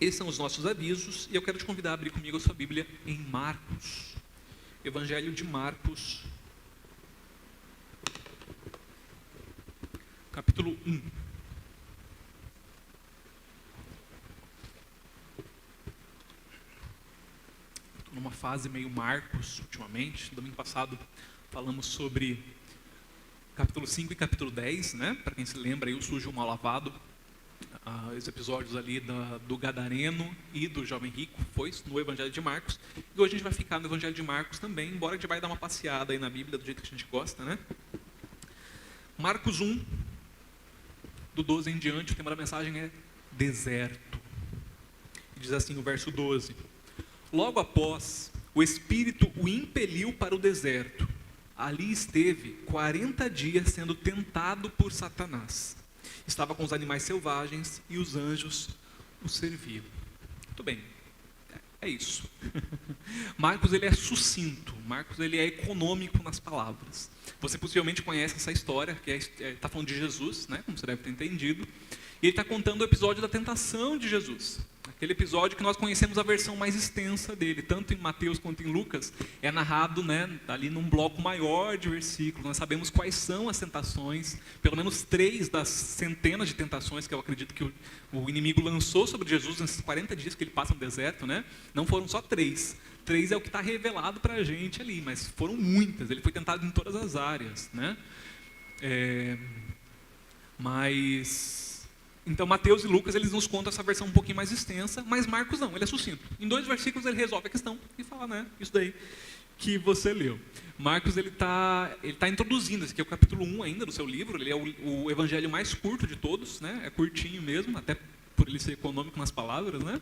Esses são os nossos avisos, e eu quero te convidar a abrir comigo a sua Bíblia em Marcos. Evangelho de Marcos, capítulo 1. Estou numa fase meio Marcos ultimamente. Domingo passado falamos sobre capítulo 5 e capítulo 10, né? Para quem se lembra, aí o sujo e o mal lavado. Os episódios ali do Gadareno e do jovem rico foi no Evangelho de Marcos. E hoje a gente vai ficar no Evangelho de Marcos também, embora a gente vai dar uma passeada aí na Bíblia do jeito que a gente gosta, né? Marcos 1, do 12 em diante, o tema da mensagem é deserto. E diz assim o verso 12: Logo após, o Espírito o impeliu para o deserto. Ali esteve 40 dias sendo tentado por Satanás. Estava com os animais selvagens e os anjos o serviam. Muito bem, é isso. Marcos ele é sucinto, Marcos ele é econômico nas palavras. Você possivelmente conhece essa história, que está falando de Jesus, né, como você deve ter entendido. E ele está contando o episódio da tentação de Jesus. Aquele episódio que nós conhecemos a versão mais extensa dele, tanto em Mateus quanto em Lucas, é narrado, né, ali num bloco maior de versículos. Nós sabemos quais são as tentações, pelo menos 3 das centenas de tentações que eu acredito que o inimigo lançou sobre Jesus nesses 40 dias que ele passa no deserto, né? Não foram só 3. 3 é o que está revelado para a gente ali, mas foram muitas. Ele foi tentado em todas as áreas, né? Então, Mateus e Lucas, eles nos contam essa versão um pouquinho mais extensa, mas Marcos não, ele é sucinto. Em 2 versículos ele resolve a questão e fala, né, isso daí que você leu. Marcos, ele tá introduzindo, esse aqui é o capítulo 1 ainda do seu livro, ele é o evangelho mais curto de todos, né, é curtinho mesmo, até por ele ser econômico nas palavras, né.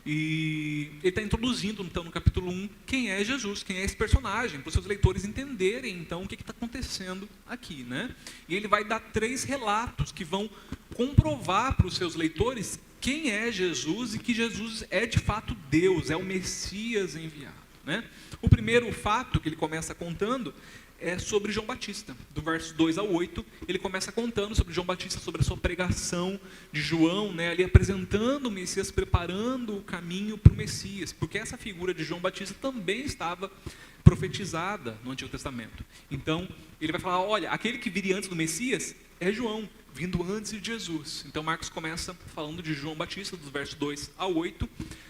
E ele está introduzindo, então, no capítulo 1, quem é Jesus, quem é esse personagem, para os seus leitores entenderem, então, o que está acontecendo aqui, né? E ele vai dar 3 relatos que vão comprovar para os seus leitores quem é Jesus e que Jesus é, de fato, Deus, é o Messias enviado, né? O primeiro fato que ele começa contando é sobre João Batista. Do verso 2 ao 8, ele começa contando sobre João Batista, sobre a sua pregação de João, né, ali apresentando o Messias, preparando o caminho para o Messias, porque essa figura de João Batista também estava profetizada no Antigo Testamento. Então, ele vai falar, olha, aquele que viria antes do Messias é João, vindo antes de Jesus. Então, Marcos começa falando de João Batista, dos versos 2 ao 8.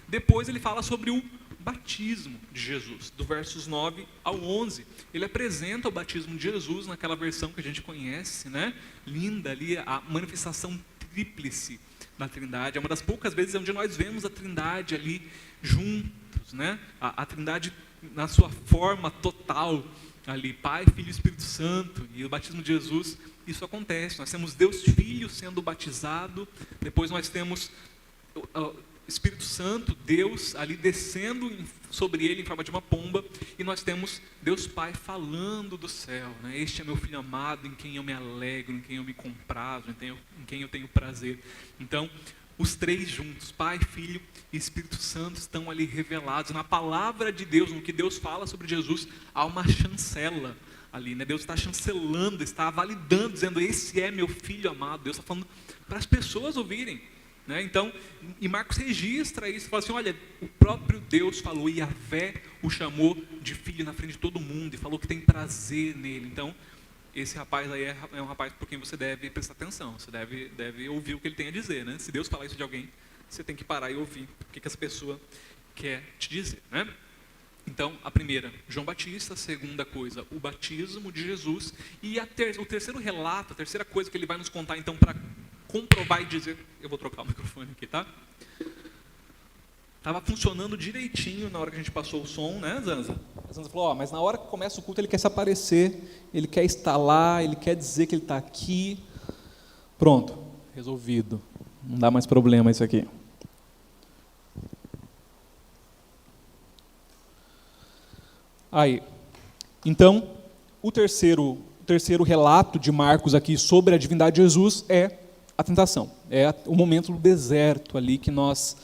Depois ele fala sobre o batismo de Jesus, do versos 9 ao 11. Ele apresenta o batismo de Jesus naquela versão que a gente conhece, né? Linda ali, a manifestação tríplice da Trindade. É uma das poucas vezes onde nós vemos a Trindade ali juntos, né? A Trindade na sua forma total ali, Pai, Filho e Espírito Santo. E o batismo de Jesus, isso acontece. Nós temos Deus Filho sendo batizado, depois nós temos Espírito Santo, Deus ali descendo sobre ele em forma de uma pomba, e nós temos Deus Pai falando do céu, né? Este é meu Filho amado, em quem eu me alegro, em quem eu me comprazo, em quem eu tenho prazer. Então, os 3 juntos, Pai, Filho e Espírito Santo, estão ali revelados na palavra de Deus, no que Deus fala sobre Jesus. Há uma chancela ali, né? Deus está chancelando, está validando, dizendo, esse é meu Filho amado. Deus está falando para as pessoas ouvirem, né? Então, e Marcos registra isso, fala assim, olha, o próprio Deus falou, e Yahvé o chamou de filho na frente de todo mundo, e falou que tem prazer nele. Então, esse rapaz aí é um rapaz por quem você deve prestar atenção, você deve ouvir o que ele tem a dizer, né? Se Deus falar isso de alguém, você tem que parar e ouvir o que essa pessoa quer te dizer, né? Então, a primeira, João Batista. A segunda coisa, o batismo de Jesus. E o terceiro relato, a terceira coisa que ele vai nos contar, então, para comprovar e dizer... Eu vou trocar o microfone aqui, tá? Estava funcionando direitinho na hora que a gente passou o som, né, Zanza? A Zanza falou, mas na hora que começa o culto ele quer se aparecer, ele quer estar lá, ele quer dizer que ele está aqui. Pronto, resolvido. Não dá mais problema isso aqui. Aí, então, o terceiro relato de Marcos aqui sobre a divindade de Jesus é a tentação. É o momento do deserto ali que nós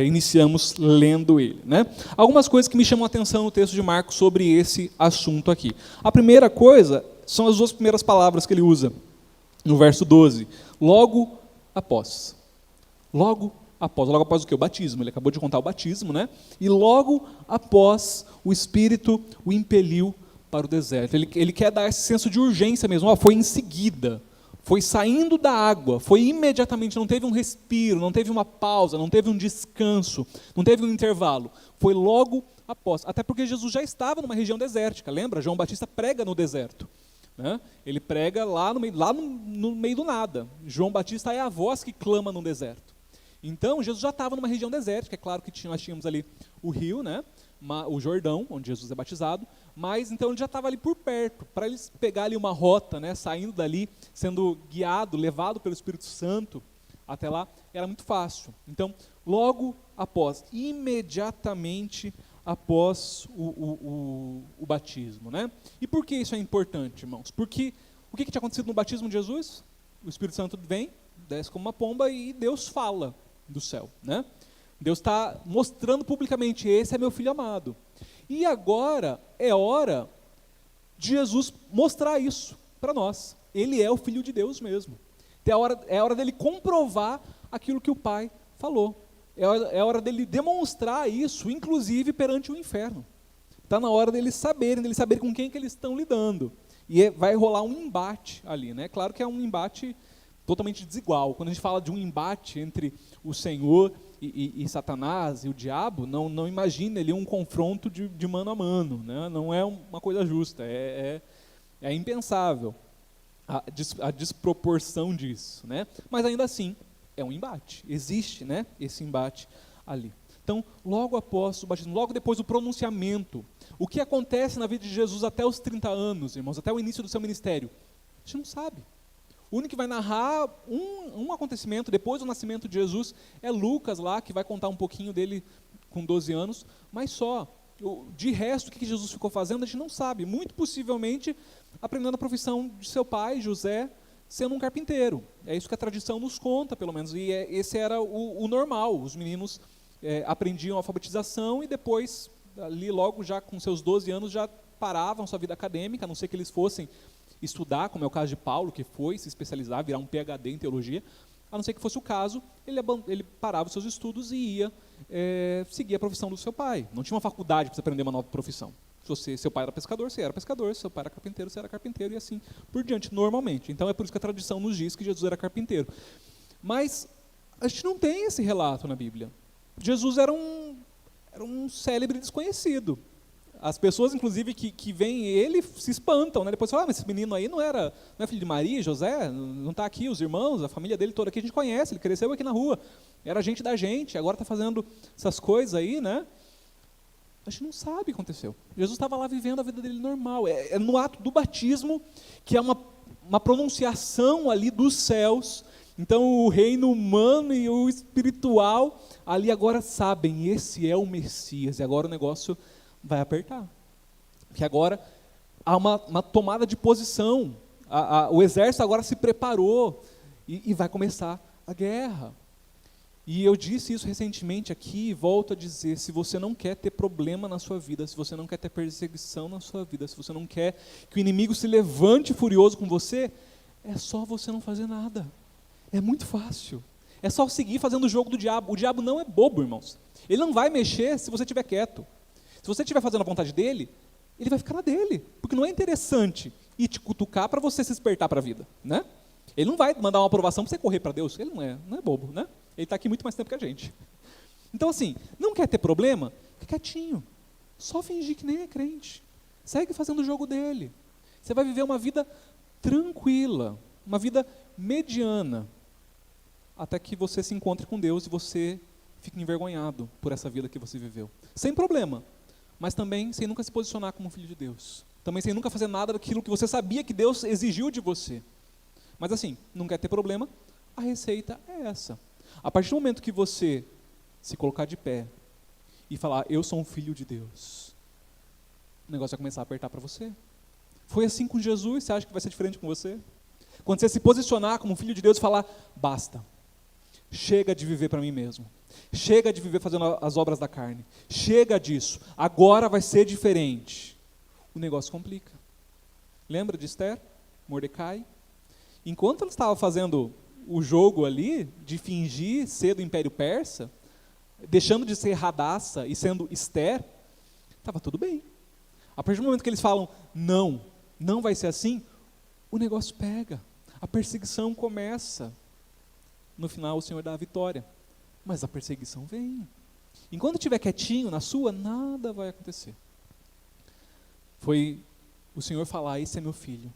iniciamos lendo ele, né? Algumas coisas que me chamam a atenção no texto de Marcos sobre esse assunto aqui. A primeira coisa são as 2 primeiras palavras que ele usa, no verso 12. Logo após. Logo após. Logo após o quê? O batismo. Ele acabou de contar o batismo, né? E logo após o Espírito o impeliu para o deserto. Ele quer dar esse senso de urgência mesmo. Foi em seguida. Foi saindo da água, foi imediatamente, não teve um respiro, não teve uma pausa, não teve um descanso, não teve um intervalo. Foi logo após. Até porque Jesus já estava numa região desértica, lembra? João Batista prega no deserto. Né? Ele prega lá no meio do nada. João Batista é a voz que clama no deserto. Então, Jesus já estava numa região desértica. É claro que nós tínhamos ali o rio, né? O Jordão, onde Jesus é batizado, mas então ele já estava ali por perto, para eles pegar ali uma rota, né, saindo dali, sendo guiado, levado pelo Espírito Santo até lá, era muito fácil. Então, logo após, imediatamente após o batismo, né? E por que isso é importante, irmãos? Porque o que tinha acontecido no batismo de Jesus? O Espírito Santo vem, desce como uma pomba e Deus fala do céu, né? Deus está mostrando publicamente, esse é meu filho amado. E agora é hora de Jesus mostrar isso para nós. Ele é o Filho de Deus mesmo. É hora dele comprovar aquilo que o Pai falou. É hora dele demonstrar isso, inclusive perante o inferno. Está na hora deles saberem com quem que eles estão lidando. E vai rolar um embate ali, né? Claro que é um embate totalmente desigual. Quando a gente fala de um embate entre o Senhor e Satanás e o diabo, não imagine ali um confronto de mano a mano, né? Não é uma coisa justa, é impensável a desproporção disso, né? Mas ainda assim, é um embate, existe, né, esse embate ali. Então, logo após o batismo, logo depois do pronunciamento, o que acontece na vida de Jesus até os 30 anos, irmãos, até o início do seu ministério? A gente não sabe. O único que vai narrar um acontecimento depois do nascimento de Jesus é Lucas lá, que vai contar um pouquinho dele com 12 anos, mas só. De resto, o que Jesus ficou fazendo, a gente não sabe. Muito possivelmente aprendendo a profissão de seu pai, José, sendo um carpinteiro. É isso que a tradição nos conta, pelo menos. E esse era o normal. Os meninos aprendiam a alfabetização e depois, ali logo já com seus 12 anos, já paravam sua vida acadêmica, a não ser que eles fossem estudar, como é o caso de Paulo, que foi se especializar, virar um PhD em teologia, a não ser que fosse o caso, ele parava os seus estudos e ia seguir a profissão do seu pai. Não tinha uma faculdade para você aprender uma nova profissão. Se seu pai era pescador, você era pescador, se seu pai era carpinteiro, você era carpinteiro, e assim por diante, normalmente. Então é por isso que a tradição nos diz que Jesus era carpinteiro. Mas a gente não tem esse relato na Bíblia. Jesus era um célebre desconhecido. As pessoas, inclusive, que veem ele, se espantam, né? Depois falam, mas esse menino aí não é filho de Maria, José? Não está aqui, os irmãos, a família dele toda aqui, a gente conhece, ele cresceu aqui na rua, era gente da gente, agora está fazendo essas coisas aí, né? A gente não sabe o que aconteceu. Jesus estava lá vivendo a vida dele normal. É no ato do batismo que é uma pronunciação ali dos céus. Então o reino humano e o espiritual ali agora sabem, esse é o Messias, e agora o negócio vai apertar, porque agora há uma tomada de posição, o exército agora se preparou e vai começar a guerra. E eu disse isso recentemente aqui e volto a dizer, se você não quer ter problema na sua vida, se você não quer ter perseguição na sua vida, se você não quer que o inimigo se levante furioso com você, é só você não fazer nada. É muito fácil. É só seguir fazendo o jogo do diabo. O diabo não é bobo, irmãos. Ele não vai mexer se você estiver quieto. Se você estiver fazendo a vontade dele, ele vai ficar na dele. Porque não é interessante ir te cutucar para você se despertar para a vida, né? Ele não vai mandar uma aprovação para você correr para Deus. Ele não é bobo, né? Ele está aqui muito mais tempo que a gente. Então, assim, não quer ter problema? Fica quietinho. Só fingir que nem é crente. Segue fazendo o jogo dele. Você vai viver uma vida tranquila, uma vida mediana, até que você se encontre com Deus e você fique envergonhado por essa vida que você viveu. Sem problema, mas também sem nunca se posicionar como filho de Deus. Também sem nunca fazer nada daquilo que você sabia que Deus exigiu de você. Mas assim, não quer ter problema, a receita é essa. A partir do momento que você se colocar de pé e falar, eu sou um filho de Deus, o negócio vai começar a apertar para você. Foi assim com Jesus, você acha que vai ser diferente com você? Quando você se posicionar como filho de Deus e falar, basta, chega de viver para mim mesmo, chega de viver fazendo as obras da carne, chega disso, agora vai ser diferente. O negócio complica. Lembra de Esther, Mordecai? Enquanto ela estava fazendo o jogo ali de fingir ser do Império Persa, deixando de ser Radassa e sendo Ester, estava tudo bem. A partir do momento que eles falam, não vai ser assim, o negócio pega, a perseguição começa. No final o Senhor dá a vitória, mas a perseguição vem. Enquanto estiver quietinho na sua, nada vai acontecer. Foi o Senhor falar, esse é meu filho,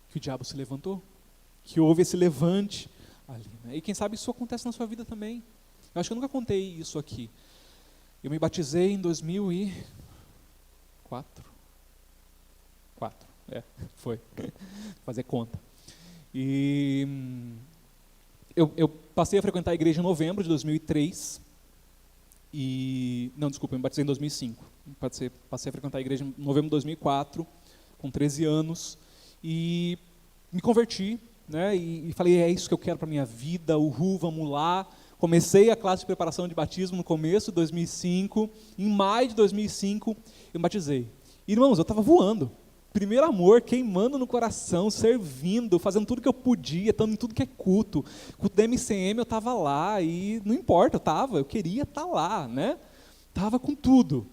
que o diabo se levantou, que houve esse levante ali, né? E quem sabe isso acontece na sua vida também. Eu acho que eu nunca contei isso aqui. Eu me batizei em 2004. Foi. Fazer conta. E eu passei a frequentar a igreja em novembro de 2003. Não, desculpa, eu me batizei em 2005. Passei a frequentar a igreja em novembro de 2004, com 13 anos. E me converti, né? E falei, é isso que eu quero para a minha vida, vamos lá. Comecei a classe de preparação de batismo no começo de 2005. Em maio de 2005, eu me batizei. Irmãos, eu estava voando. Primeiro amor, queimando no coração, servindo, fazendo tudo que eu podia, estando em tudo que é culto. Culto da MCM, eu estava lá e não importa, eu queria estar lá, né? Estava com tudo.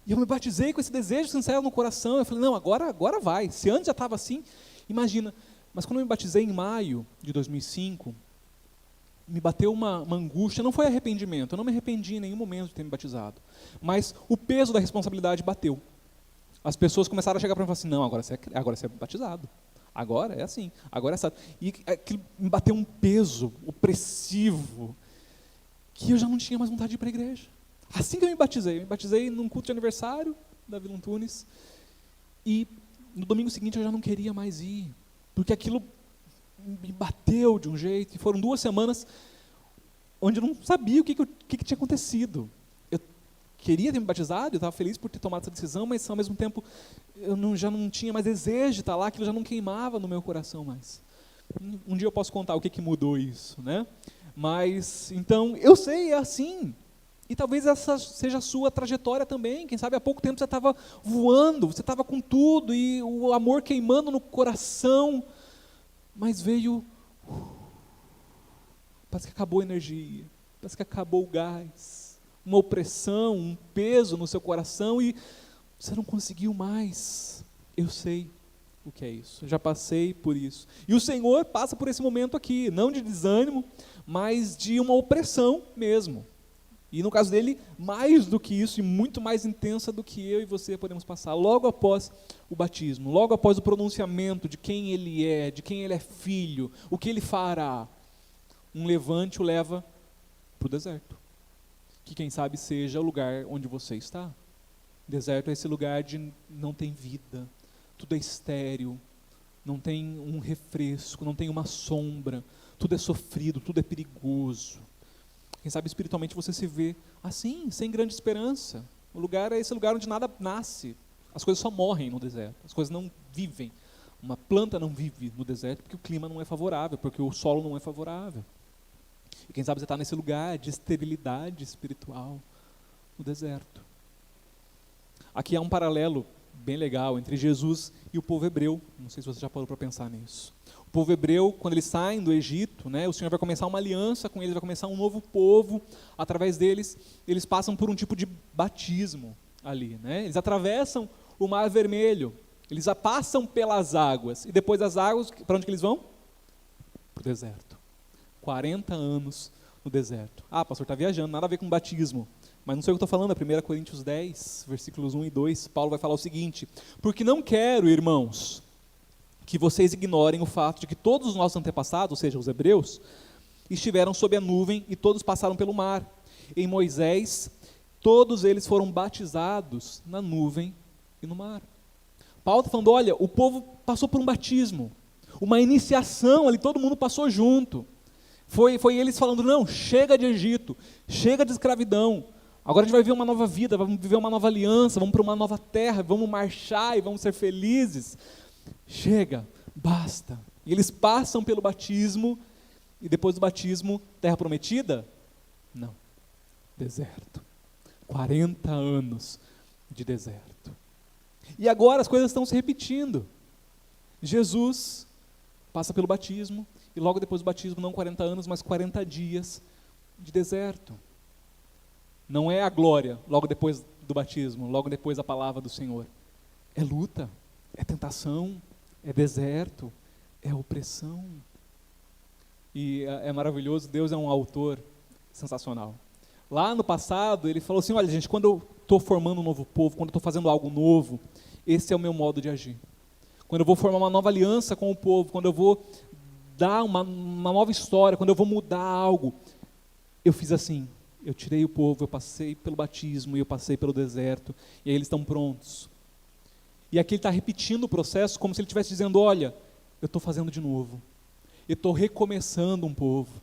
E eu me batizei com esse desejo sincero no coração. Eu falei, não, agora vai. Se antes já estava assim, imagina. Mas quando eu me batizei em maio de 2005, me bateu uma angústia, não foi arrependimento, eu não me arrependi em nenhum momento de ter me batizado, mas o peso da responsabilidade bateu. As pessoas começaram a chegar para mim e falar assim, não, agora você é batizado, agora é assim, agora é assim. E aquilo me bateu um peso opressivo, que eu já não tinha mais vontade de ir para a igreja. Assim que eu me batizei num culto de aniversário da Vila Antunes, e no domingo seguinte eu já não queria mais ir, porque aquilo me bateu de um jeito, e foram 2 semanas onde eu não sabia o que tinha acontecido. Eu queria ter me batizado, eu estava feliz por ter tomado essa decisão, mas ao mesmo tempo eu já não tinha mais desejo de estar lá, aquilo já não queimava no meu coração mais. Um dia eu posso contar o que mudou isso, né? Mas, então, eu sei, é assim. E talvez essa seja a sua trajetória também. Quem sabe há pouco tempo você estava voando, você estava com tudo, e o amor queimando no coração, mas veio, parece que acabou a energia, parece que acabou o gás, uma opressão, um peso no seu coração e você não conseguiu mais. Eu sei o que é isso, eu já passei por isso. E o Senhor passa por esse momento aqui, não de desânimo, mas de uma opressão mesmo. E no caso dele, mais do que isso e muito mais intensa do que eu e você podemos passar. Logo após o batismo, logo após o pronunciamento de quem ele é filho, o que ele fará, um levante o leva para o deserto. Que quem sabe seja o lugar onde você está. Deserto é esse lugar de não tem vida, tudo é estéril, não tem um refresco, não tem uma sombra, tudo é sofrido, tudo é perigoso. Quem sabe espiritualmente você se vê assim, sem grande esperança. O lugar é esse lugar onde nada nasce. As coisas só morrem no deserto. As coisas não vivem. Uma planta não vive no deserto porque o clima não é favorável, porque o solo não é favorável. E quem sabe você está nesse lugar de esterilidade espiritual, no deserto. Aqui há um paralelo bem legal entre Jesus e o povo hebreu. Não sei se você já parou para pensar nisso. O povo hebreu, quando eles saem do Egito, né, o Senhor vai começar uma aliança com eles, vai começar um novo povo. Através deles, eles passam por um tipo de batismo ali. Né? Eles atravessam o Mar Vermelho, eles passam pelas águas. E depois das águas, para onde que eles vão? Para o deserto. 40 anos no deserto. Ah, pastor, está viajando, nada a ver com batismo. Mas não sei o que eu estou falando, é 1 Coríntios 10, versículos 1 e 2, Paulo vai falar o seguinte: porque não quero, irmãos, que vocês ignorem o fato de que todos os nossos antepassados, ou seja, os hebreus, estiveram sob a nuvem e todos passaram pelo mar. Em Moisés, todos eles foram batizados na nuvem e no mar. Paulo está falando, olha, o povo passou por um batismo, uma iniciação ali, todo mundo passou junto. Foi eles falando, não, chega de Egito, chega de escravidão, agora a gente vai viver uma nova vida, vamos viver uma nova aliança, vamos para uma nova terra, vamos marchar e vamos ser felizes. Chega, basta. E eles passam pelo batismo, e depois do batismo, terra prometida? Não, deserto. 40 anos de deserto. E agora as coisas estão se repetindo. Jesus passa pelo batismo, e logo depois do batismo, não 40 anos, mas 40 dias de deserto. Não é a glória logo depois do batismo, logo depois da palavra do Senhor. É luta, é tentação, é deserto, é opressão. E é maravilhoso, Deus é um autor sensacional. Lá no passado, ele falou assim, olha gente, quando eu estou formando um novo povo, quando eu estou fazendo algo novo, esse é o meu modo de agir. Quando eu vou formar uma nova aliança com o povo, quando eu vou dar uma nova história, quando eu vou mudar algo, eu fiz assim, eu tirei o povo, eu passei pelo batismo, e eu passei pelo deserto, e aí eles estão prontos. E aqui ele está repetindo o processo como se ele estivesse dizendo, olha, eu estou fazendo de novo, eu estou recomeçando um povo,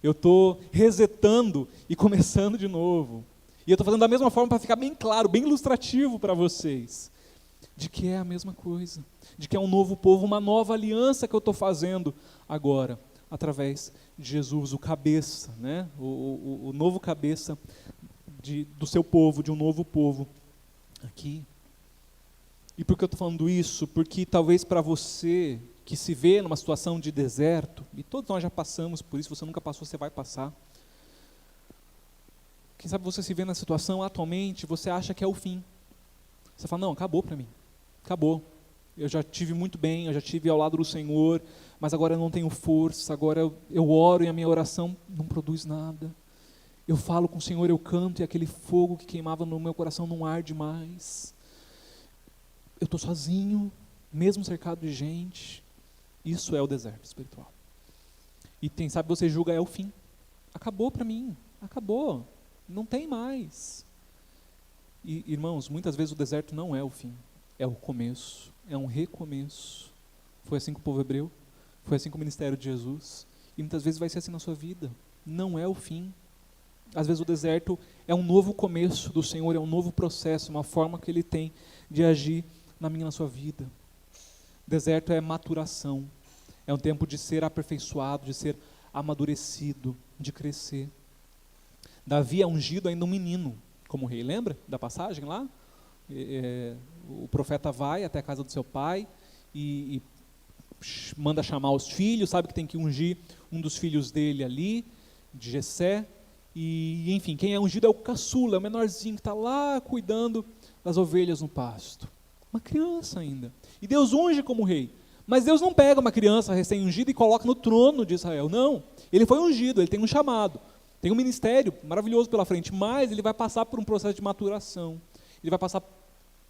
eu estou resetando e começando de novo. E eu estou fazendo da mesma forma para ficar bem claro, bem ilustrativo para vocês, de que é a mesma coisa, de que é um novo povo, uma nova aliança que eu estou fazendo agora, através de Jesus, o cabeça, né? o novo cabeça do seu povo, de um novo povo aqui. E por que eu estou falando isso? Porque talvez para você que se vê numa situação de deserto, e todos nós já passamos por isso, você nunca passou, você vai passar. Quem sabe você se vê na situação atualmente, você acha que é o fim. Você fala, não, acabou para mim, acabou. Eu já tive muito bem, eu já tive ao lado do Senhor, mas agora eu não tenho força, agora eu oro e a minha oração não produz nada. Eu falo com o Senhor, eu canto e aquele fogo que queimava no meu coração não arde mais. Eu estou sozinho, mesmo cercado de gente. Isso é o deserto espiritual. E quem sabe você julga é o fim. Acabou para mim, acabou, não tem mais. E, irmãos, muitas vezes o deserto não é o fim, é o começo, é um recomeço. Foi assim com o povo hebreu, foi assim com o ministério de Jesus, e muitas vezes vai ser assim na sua vida. Não é o fim. Às vezes o deserto é um novo começo do Senhor, é um novo processo, uma forma que Ele tem de agir na minha e na sua vida. Deserto é maturação, é um tempo de ser aperfeiçoado, de ser amadurecido, de crescer. Davi é ungido ainda um menino como rei, lembra da passagem lá? O profeta vai até a casa do seu pai e manda chamar os filhos, sabe que tem que ungir um dos filhos dele ali, de Jessé, e enfim, quem é ungido é o caçula, é o menorzinho que está lá cuidando das ovelhas no pasto. Uma criança ainda. E Deus unge como rei. Mas Deus não pega uma criança recém-ungida e coloca no trono de Israel. Não. Ele foi ungido, ele tem um chamado. Tem um ministério maravilhoso pela frente, mas ele vai passar por um processo de maturação. Ele vai passar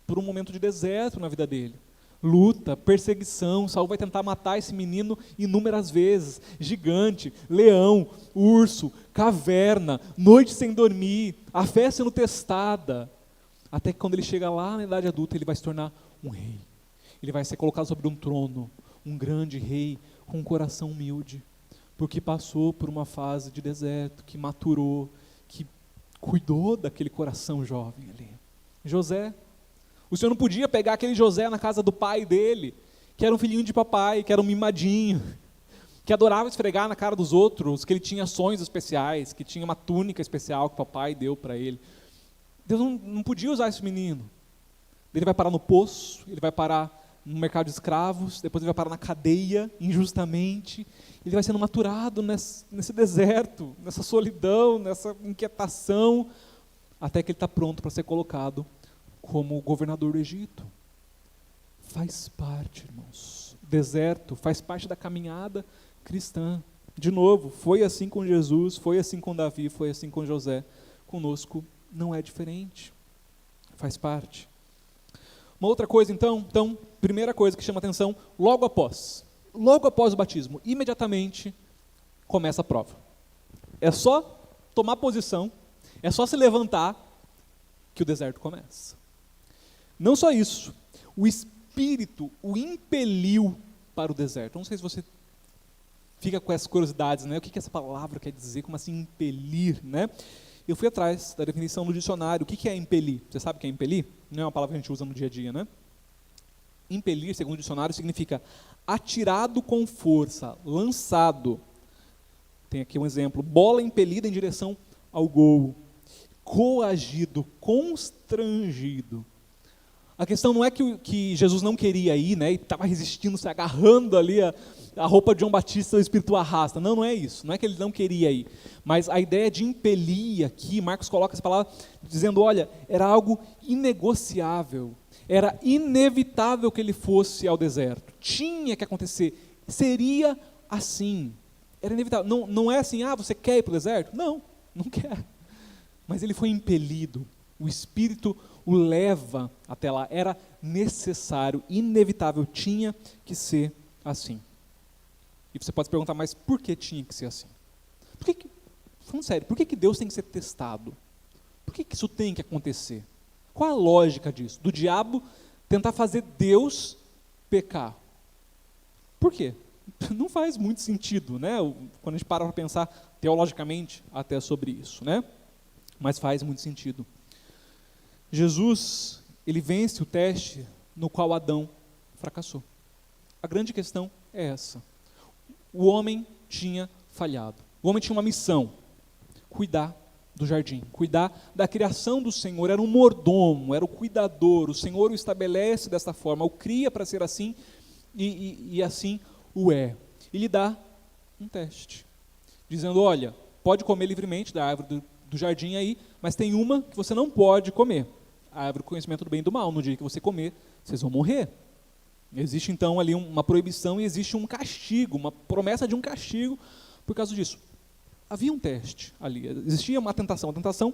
por um momento de deserto na vida dele. Luta, perseguição, Saul vai tentar matar esse menino inúmeras vezes. Gigante, leão, urso, caverna, noite sem dormir, a fé sendo testada. Até que quando ele chega lá na idade adulta, ele vai se tornar um rei. Ele vai ser colocado sobre um trono, um grande rei com um coração humilde, porque passou por uma fase de deserto, que maturou, que cuidou daquele coração jovem ali. José, o Senhor não podia pegar aquele José na casa do pai dele, que era um filhinho de papai, que era um mimadinho, que adorava esfregar na cara dos outros, que ele tinha sonhos especiais, que tinha uma túnica especial que o papai deu para ele. Deus não podia usar esse menino. Ele vai parar no poço, ele vai parar no mercado de escravos, depois ele vai parar na cadeia, injustamente. Ele vai sendo maturado nesse deserto, nessa solidão, nessa inquietação, até que ele está pronto para ser colocado como governador do Egito. Faz parte, irmãos. Deserto faz parte da caminhada cristã. De novo, foi assim com Jesus, foi assim com Davi, foi assim com José. Conosco não é diferente. Faz parte. Uma outra coisa, então, primeira coisa que chama atenção, logo após o batismo, imediatamente começa a prova. É só tomar posição, é só se levantar que o deserto começa. Não só isso, o Espírito o impeliu para o deserto. Não sei se você fica com essas curiosidades, né? O que essa palavra quer dizer? Como assim impelir, né? Eu fui atrás da definição no dicionário. O que é impelir? Você sabe o que é impelir? Não é uma palavra que a gente usa no dia a dia, né? Impelir, segundo o dicionário, significa atirado com força, lançado. Tem aqui um exemplo. Bola impelida em direção ao gol. Coagido, constrangido. A questão não é que Jesus não queria ir, né, e estava resistindo, se agarrando ali a roupa de João Batista, o Espírito arrasta. Não, não é isso. Não é que ele não queria ir. Mas a ideia de impelir aqui, Marcos coloca essa palavra dizendo, olha, era algo inegociável. Era inevitável que ele fosse ao deserto. Tinha que acontecer. Seria assim. Era inevitável. Não é assim, você quer ir para o deserto? Não, não quer. Mas ele foi impelido. O Espírito o leva até lá. Era necessário, inevitável, tinha que ser assim. E você pode se perguntar, mas por que tinha que ser assim? Falando sério, por que Deus tem que ser testado? Por que isso tem que acontecer? Qual a lógica disso? Do diabo tentar fazer Deus pecar. Por quê? Não faz muito sentido, né? Quando a gente para pensar teologicamente até sobre isso, né? Mas faz muito sentido. Jesus, ele vence o teste no qual Adão fracassou. A grande questão é essa. O homem tinha falhado. O homem tinha uma missão: cuidar do jardim, cuidar da criação do Senhor. Era um mordomo, era o cuidador. O Senhor o estabelece dessa forma, o cria para ser assim e assim o é. E lhe dá um teste, dizendo, olha, pode comer livremente da árvore do jardim aí, mas tem uma que você não pode comer, a árvore do conhecimento do bem e do mal. No dia que você comer, vocês vão morrer. Existe então ali uma proibição e existe um castigo, uma promessa de um castigo por causa disso. Havia um teste ali, existia uma tentação, a tentação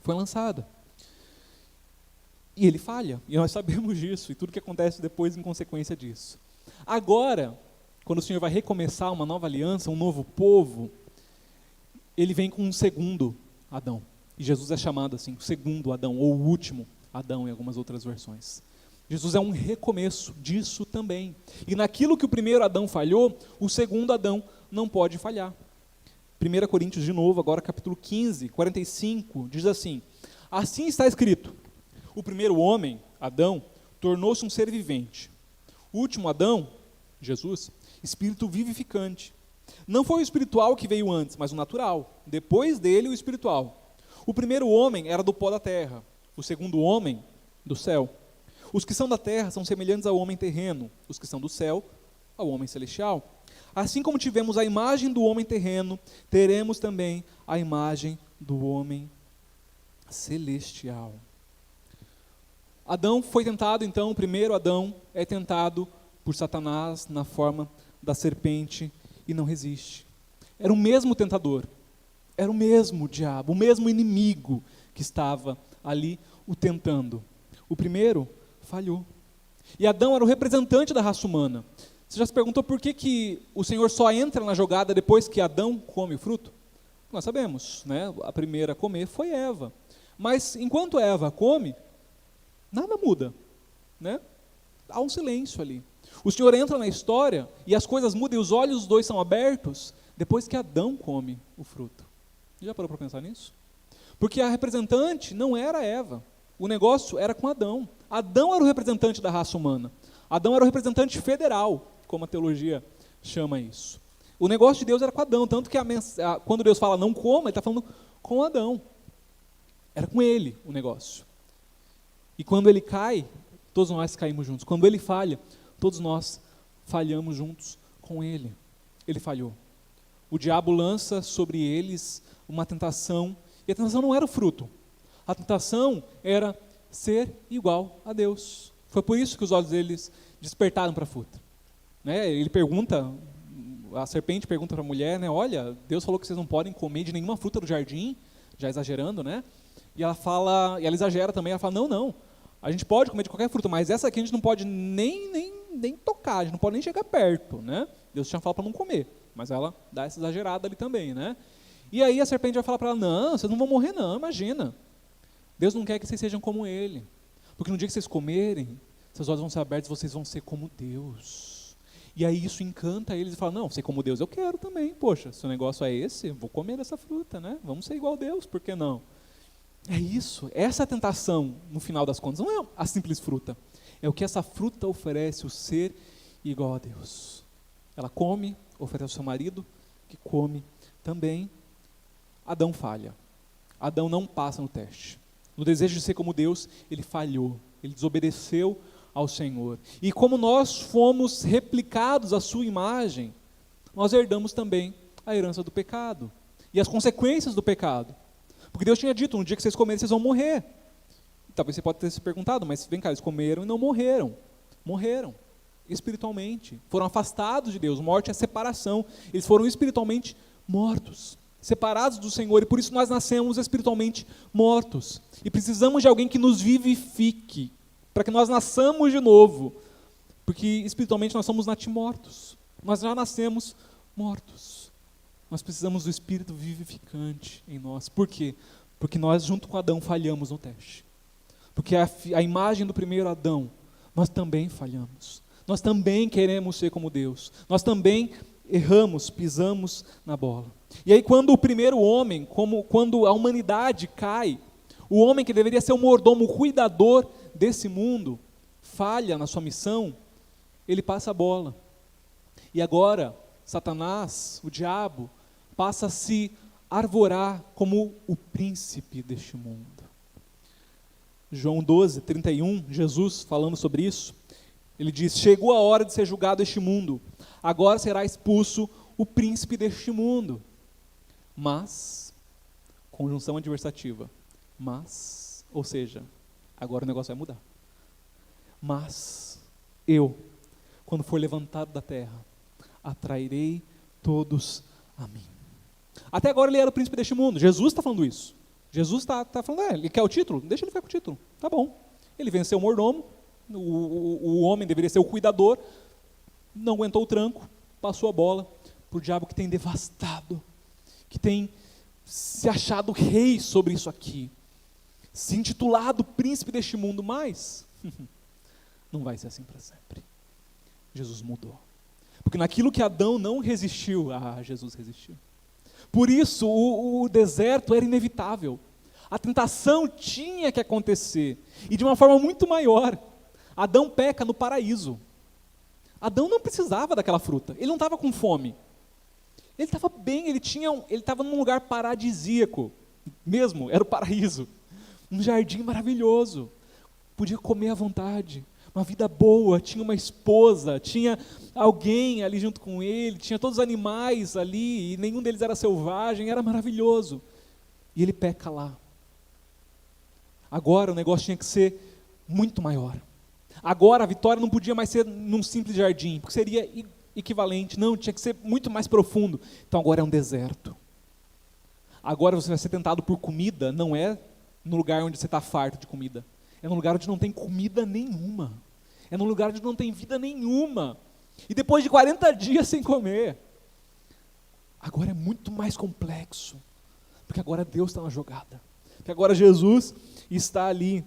foi lançada. E ele falha, e nós sabemos disso, e tudo que acontece depois em consequência disso. Agora, quando o Senhor vai recomeçar uma nova aliança, um novo povo, ele vem com um segundo Adão. E Jesus é chamado assim, o segundo Adão, ou o último Adão em algumas outras versões. Jesus é um recomeço disso também. E naquilo que o primeiro Adão falhou, o segundo Adão não pode falhar. 1 Coríntios, de novo, agora capítulo 15, 45, diz assim, assim está escrito, o primeiro homem, Adão, tornou-se um ser vivente. O último Adão, Jesus, espírito vivificante. Não foi o espiritual que veio antes, mas o natural. Depois dele, o espiritual. O primeiro homem era do pó da terra, o segundo homem, do céu. Os que são da terra são semelhantes ao homem terreno, os que são do céu, ao homem celestial. Assim como tivemos a imagem do homem terreno, teremos também a imagem do homem celestial. Adão foi tentado, então, o primeiro Adão é tentado por Satanás na forma da serpente e não resiste. Era o mesmo tentador, era o mesmo diabo, o mesmo inimigo que estava ali o tentando. O primeiro falhou. E Adão era o representante da raça humana. Você já se perguntou por que o Senhor só entra na jogada depois que Adão come o fruto? Nós sabemos, né? A primeira a comer foi Eva. Mas enquanto Eva come, nada muda, né? Há um silêncio ali. O Senhor entra na história e as coisas mudam e os olhos dos dois são abertos depois que Adão come o fruto. Já parou para pensar nisso? Porque a representante não era Eva. O negócio era com Adão. Adão era o representante da raça humana. Adão era o representante federal, como a teologia chama isso. O negócio de Deus era com Adão, tanto que quando Deus fala não coma, ele está falando com Adão. Era com ele o negócio. E quando ele cai, todos nós caímos juntos. Quando ele falha, todos nós falhamos juntos com ele. Ele falhou. O diabo lança sobre eles uma tentação, e a tentação não era o fruto. A tentação era ser igual a Deus. Foi por isso que os olhos deles despertaram para a fruta. Né? Ele pergunta, a serpente pergunta para a mulher, né, olha, Deus falou que vocês não podem comer de nenhuma fruta do jardim, já exagerando, né? E ela fala, e ela exagera também, ela fala, não, a gente pode comer de qualquer fruta, mas essa aqui a gente não pode nem tocar, a gente não pode nem chegar perto, né? Deus tinha falado para não comer, mas ela dá essa exagerada ali também, né? E aí a serpente vai falar para ela, não, vocês não vão morrer não, imagina. Deus não quer que vocês sejam como Ele, porque no dia que vocês comerem, seus olhos vão ser abertos e vocês vão ser como Deus. E aí isso encanta eles e fala, não, ser como Deus eu quero também, poxa, se o negócio é esse, vou comer dessa fruta, né? Vamos ser igual a Deus, por que não? É isso, essa tentação, no final das contas, não é a simples fruta, é o que essa fruta oferece, o ser igual a Deus. Ela come, oferece ao seu marido, que come também. Adão falha. Adão não passa no teste. No desejo de ser como Deus, ele falhou. ele desobedeceu ao Senhor. E como nós fomos replicados à sua imagem, nós herdamos também a herança do pecado e as consequências do pecado. Porque Deus tinha dito, no dia que vocês comerem, vocês vão morrer. Talvez você possa ter se perguntado, mas vem cá, eles comeram e não morreram. Morreram espiritualmente, foram afastados de Deus. Morte é separação. Eles foram espiritualmente mortos, separados do Senhor, e por isso nós nascemos espiritualmente mortos. E precisamos de alguém que nos vivifique, para que nós nasçamos de novo, porque espiritualmente nós somos natimortos. Nós já nascemos mortos. Nós precisamos do Espírito vivificante em nós. Por quê? Porque nós, junto com Adão, falhamos no teste. Porque a imagem do primeiro Adão, nós também falhamos. Nós também queremos ser como Deus. Nós também erramos, pisamos na bola. E aí quando o primeiro homem, quando a humanidade cai, o homem que deveria ser o mordomo, o cuidador desse mundo, falha na sua missão, ele passa a bola. E agora, Satanás, o diabo, passa a se arvorar como o príncipe deste mundo. João 12, 31, Jesus falando sobre isso, ele diz: chegou a hora de ser julgado este mundo, agora será expulso o príncipe deste mundo. Mas, conjunção adversativa, mas, ou seja, agora o negócio vai mudar. Mas, eu, quando for levantado da terra, atrairei todos a mim. Até agora ele era o príncipe deste mundo, Jesus está falando isso. Jesus está falando, ele quer o título? Deixa ele ficar com o título, tá bom. Ele venceu o mordomo, o homem deveria ser o cuidador, não aguentou o tranco, passou a bola para o diabo que tem devastado, que tem se achado rei sobre isso aqui, se intitulado príncipe deste mundo, mas não vai ser assim para sempre. Jesus mudou. Porque naquilo que Adão não resistiu, Jesus resistiu. Por isso o deserto era inevitável. A tentação tinha que acontecer. E de uma forma muito maior. Adão peca no paraíso. Adão não precisava daquela fruta. Ele não estava com fome. Ele estava bem, ele estava num lugar paradisíaco. Mesmo, era o paraíso. Um jardim maravilhoso. Podia comer à vontade. Uma vida boa, tinha uma esposa, tinha alguém ali junto com ele, tinha todos os animais ali, e nenhum deles era selvagem, era maravilhoso. E ele peca lá. Agora o negócio tinha que ser muito maior. Agora a vitória não podia mais ser num simples jardim, porque seria equivalente, não, tinha que ser muito mais profundo. Então agora é um deserto. Agora você vai ser tentado por comida, não é no lugar onde você está farto de comida. É num lugar onde não tem comida nenhuma. É num lugar onde não tem vida nenhuma. E depois de 40 dias sem comer. Agora é muito mais complexo. Porque agora Deus está na jogada. Porque agora Jesus está ali.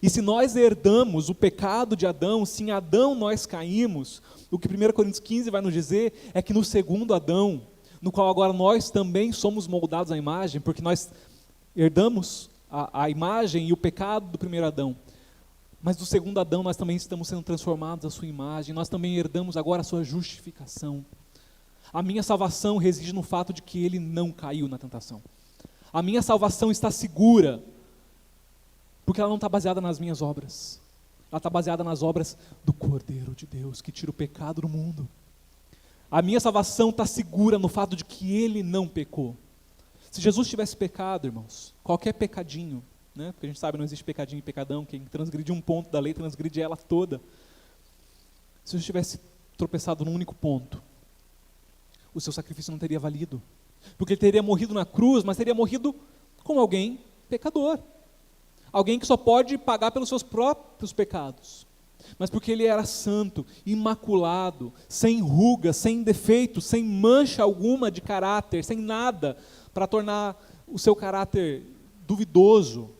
E se nós herdamos o pecado de Adão, se em Adão nós caímos, o que 1 Coríntios 15 vai nos dizer é que no segundo Adão, no qual agora nós também somos moldados à imagem, porque nós herdamos a imagem e o pecado do primeiro Adão. Mas do segundo Adão nós também estamos sendo transformados à sua imagem, nós também herdamos agora a sua justificação. A minha salvação reside no fato de que ele não caiu na tentação. A minha salvação está segura, porque ela não está baseada nas minhas obras. Ela está baseada nas obras do Cordeiro de Deus, que tira o pecado do mundo. A minha salvação está segura no fato de que ele não pecou. Se Jesus tivesse pecado, irmãos, qualquer pecadinho, né? Porque a gente sabe que não existe pecadinho e pecadão, quem transgride um ponto da lei, transgride ela toda. Se Jesus tivesse tropeçado num único ponto, o seu sacrifício não teria valido. Porque ele teria morrido na cruz, mas teria morrido como alguém pecador. Alguém que só pode pagar pelos seus próprios pecados. Mas porque ele era santo, imaculado, sem ruga, sem defeito, sem mancha alguma de caráter, sem nada para tornar o seu caráter duvidoso,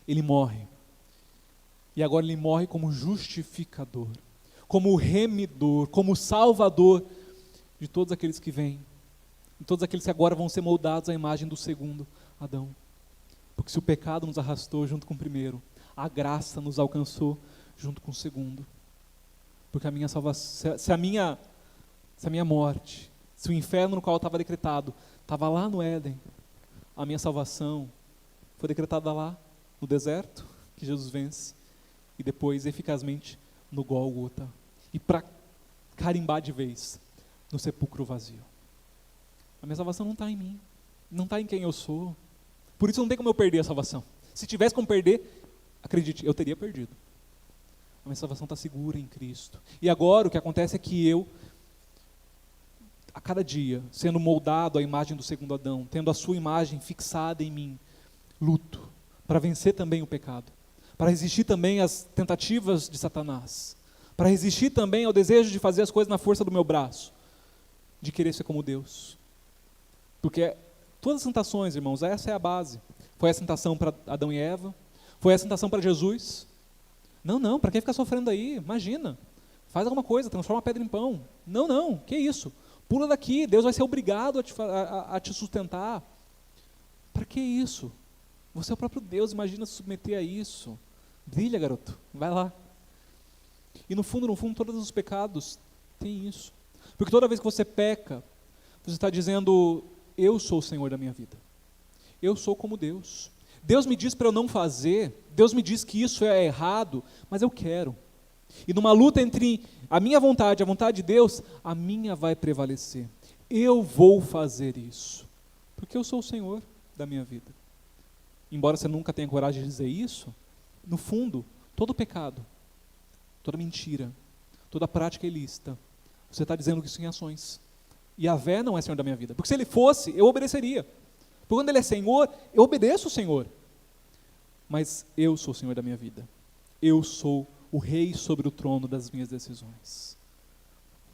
ele morre. E agora ele morre como justificador, como remidor, como salvador de todos aqueles que vêm, de todos aqueles que agora vão ser moldados à imagem do segundo Adão. Porque se o pecado nos arrastou junto com o primeiro, a graça nos alcançou junto com o segundo. Porque a minha salvação, se a minha morte, se o inferno no qual eu estava decretado, estava lá no Éden, a minha salvação foi decretada lá, no deserto, que Jesus vence, e depois, eficazmente, no Gólgota. E para carimbar de vez, no sepulcro vazio. A minha salvação não está em mim, não está em quem eu sou. Por isso não tem como eu perder a salvação. Se tivesse como perder, acredite, eu teria perdido. A minha salvação está segura em Cristo. E agora o que acontece é que eu, a cada dia, sendo moldado à imagem do segundo Adão, tendo a sua imagem fixada em mim, luto para vencer também o pecado, para resistir também às tentativas de Satanás, para resistir também ao desejo de fazer as coisas na força do meu braço, de querer ser como Deus. Porque todas as tentações, irmãos, essa é a base. Foi essa tentação para Adão e Eva, foi essa tentação para Jesus. Não, para quem ficar sofrendo aí? Imagina, faz alguma coisa, transforma a pedra em pão. Não, que isso? Pula daqui, Deus vai ser obrigado a te sustentar. Para que isso? Você é o próprio Deus, imagina se submeter a isso. Brilha, garoto, vai lá. E no fundo, todos os pecados têm isso. Porque toda vez que você peca, você está dizendo, eu sou o Senhor da minha vida. Eu sou como Deus. Deus me diz para eu não fazer, Deus me diz que isso é errado, mas eu quero. E numa luta entre a minha vontade e a vontade de Deus, a minha vai prevalecer. Eu vou fazer isso, porque eu sou o Senhor da minha vida. Embora você nunca tenha coragem de dizer isso, no fundo, todo pecado, toda mentira, toda prática ilícita, você está dizendo isso em ações. E Yahvé não é Senhor da minha vida, porque se Ele fosse, eu obedeceria. Porque quando Ele é Senhor, eu obedeço o Senhor. Mas eu sou o Senhor da minha vida. Eu sou o rei sobre o trono das minhas decisões.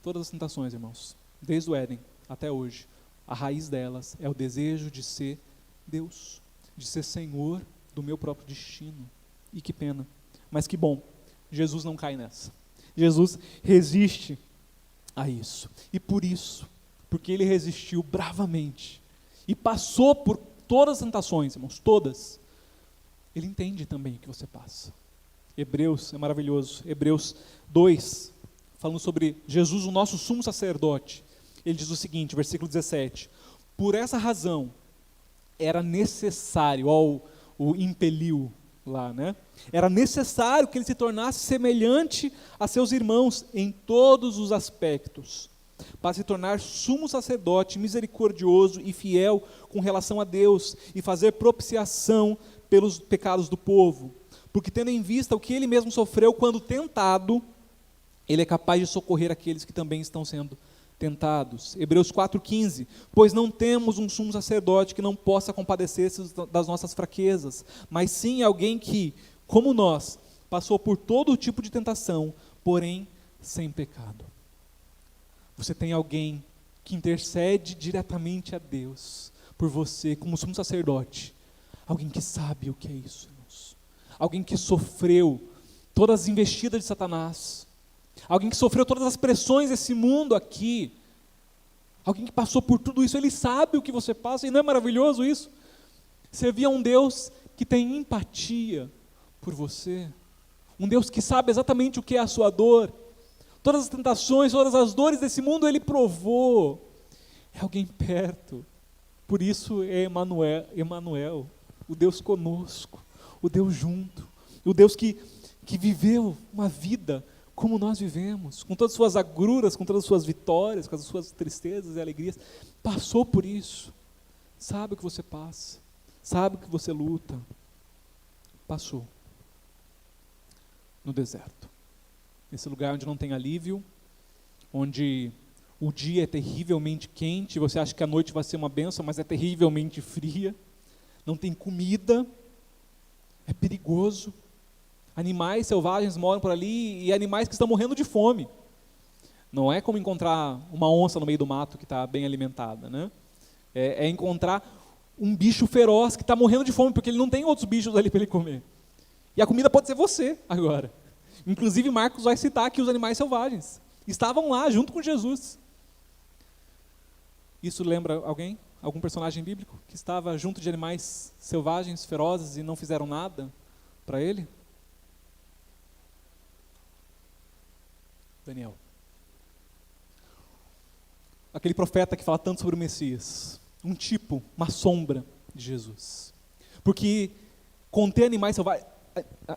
Todas as tentações, irmãos, desde o Éden até hoje, a raiz delas é o desejo de ser Deus, de ser Senhor do meu próprio destino. E que pena, mas que bom, Jesus não cai nessa. Jesus resiste a isso. E por isso, porque Ele resistiu bravamente e passou por todas as tentações, irmãos, todas, Ele entende também o que você passa. Hebreus é maravilhoso. Hebreus 2, falando sobre Jesus, o nosso sumo sacerdote. Ele diz o seguinte, versículo 17. Por essa razão, era necessário, o impeliu lá, né? Era necessário que ele se tornasse semelhante a seus irmãos em todos os aspectos, para se tornar sumo sacerdote misericordioso e fiel com relação a Deus e fazer propiciação pelos pecados do povo. Porque tendo em vista o que ele mesmo sofreu quando tentado, ele é capaz de socorrer aqueles que também estão sendo tentados. Hebreus 4,15, pois não temos um sumo sacerdote que não possa compadecer-se das nossas fraquezas, mas sim alguém que, como nós, passou por todo tipo de tentação, porém sem pecado. Você tem alguém que intercede diretamente a Deus por você, como sumo sacerdote. Alguém que sabe o que é isso, irmãos. Alguém que sofreu todas as investidas de Satanás. Alguém que sofreu todas as pressões desse mundo aqui. Alguém que passou por tudo isso. Ele sabe o que você passa. E não é maravilhoso isso? Servir a um Deus que tem empatia por você. Um Deus que sabe exatamente o que é a sua dor. Todas as tentações, todas as dores desse mundo Ele provou. É alguém perto. Por isso é Emanuel, o Deus conosco, o Deus junto, o Deus que viveu uma vida como nós vivemos, com todas as suas agruras, com todas as suas vitórias, com as suas tristezas e alegrias, passou por isso. Sabe o que você passa, sabe o que você luta. Passou no deserto. Esse lugar onde não tem alívio, onde o dia é terrivelmente quente, você acha que a noite vai ser uma bênção, mas é terrivelmente fria, não tem comida, é perigoso, animais selvagens moram por ali e animais que estão morrendo de fome. Não é como encontrar uma onça no meio do mato que está bem alimentada, né? É encontrar um bicho feroz que está morrendo de fome, porque ele não tem outros bichos ali para ele comer. E a comida pode ser você agora. Inclusive Marcos vai citar aqui os animais selvagens. Estavam lá junto com Jesus. Isso lembra alguém? Algum personagem bíblico que estava junto de animais selvagens, ferozes e não fizeram nada para ele? Daniel. Aquele profeta que fala tanto sobre o Messias. Um tipo, uma sombra de Jesus. Porque conter animais selvagens,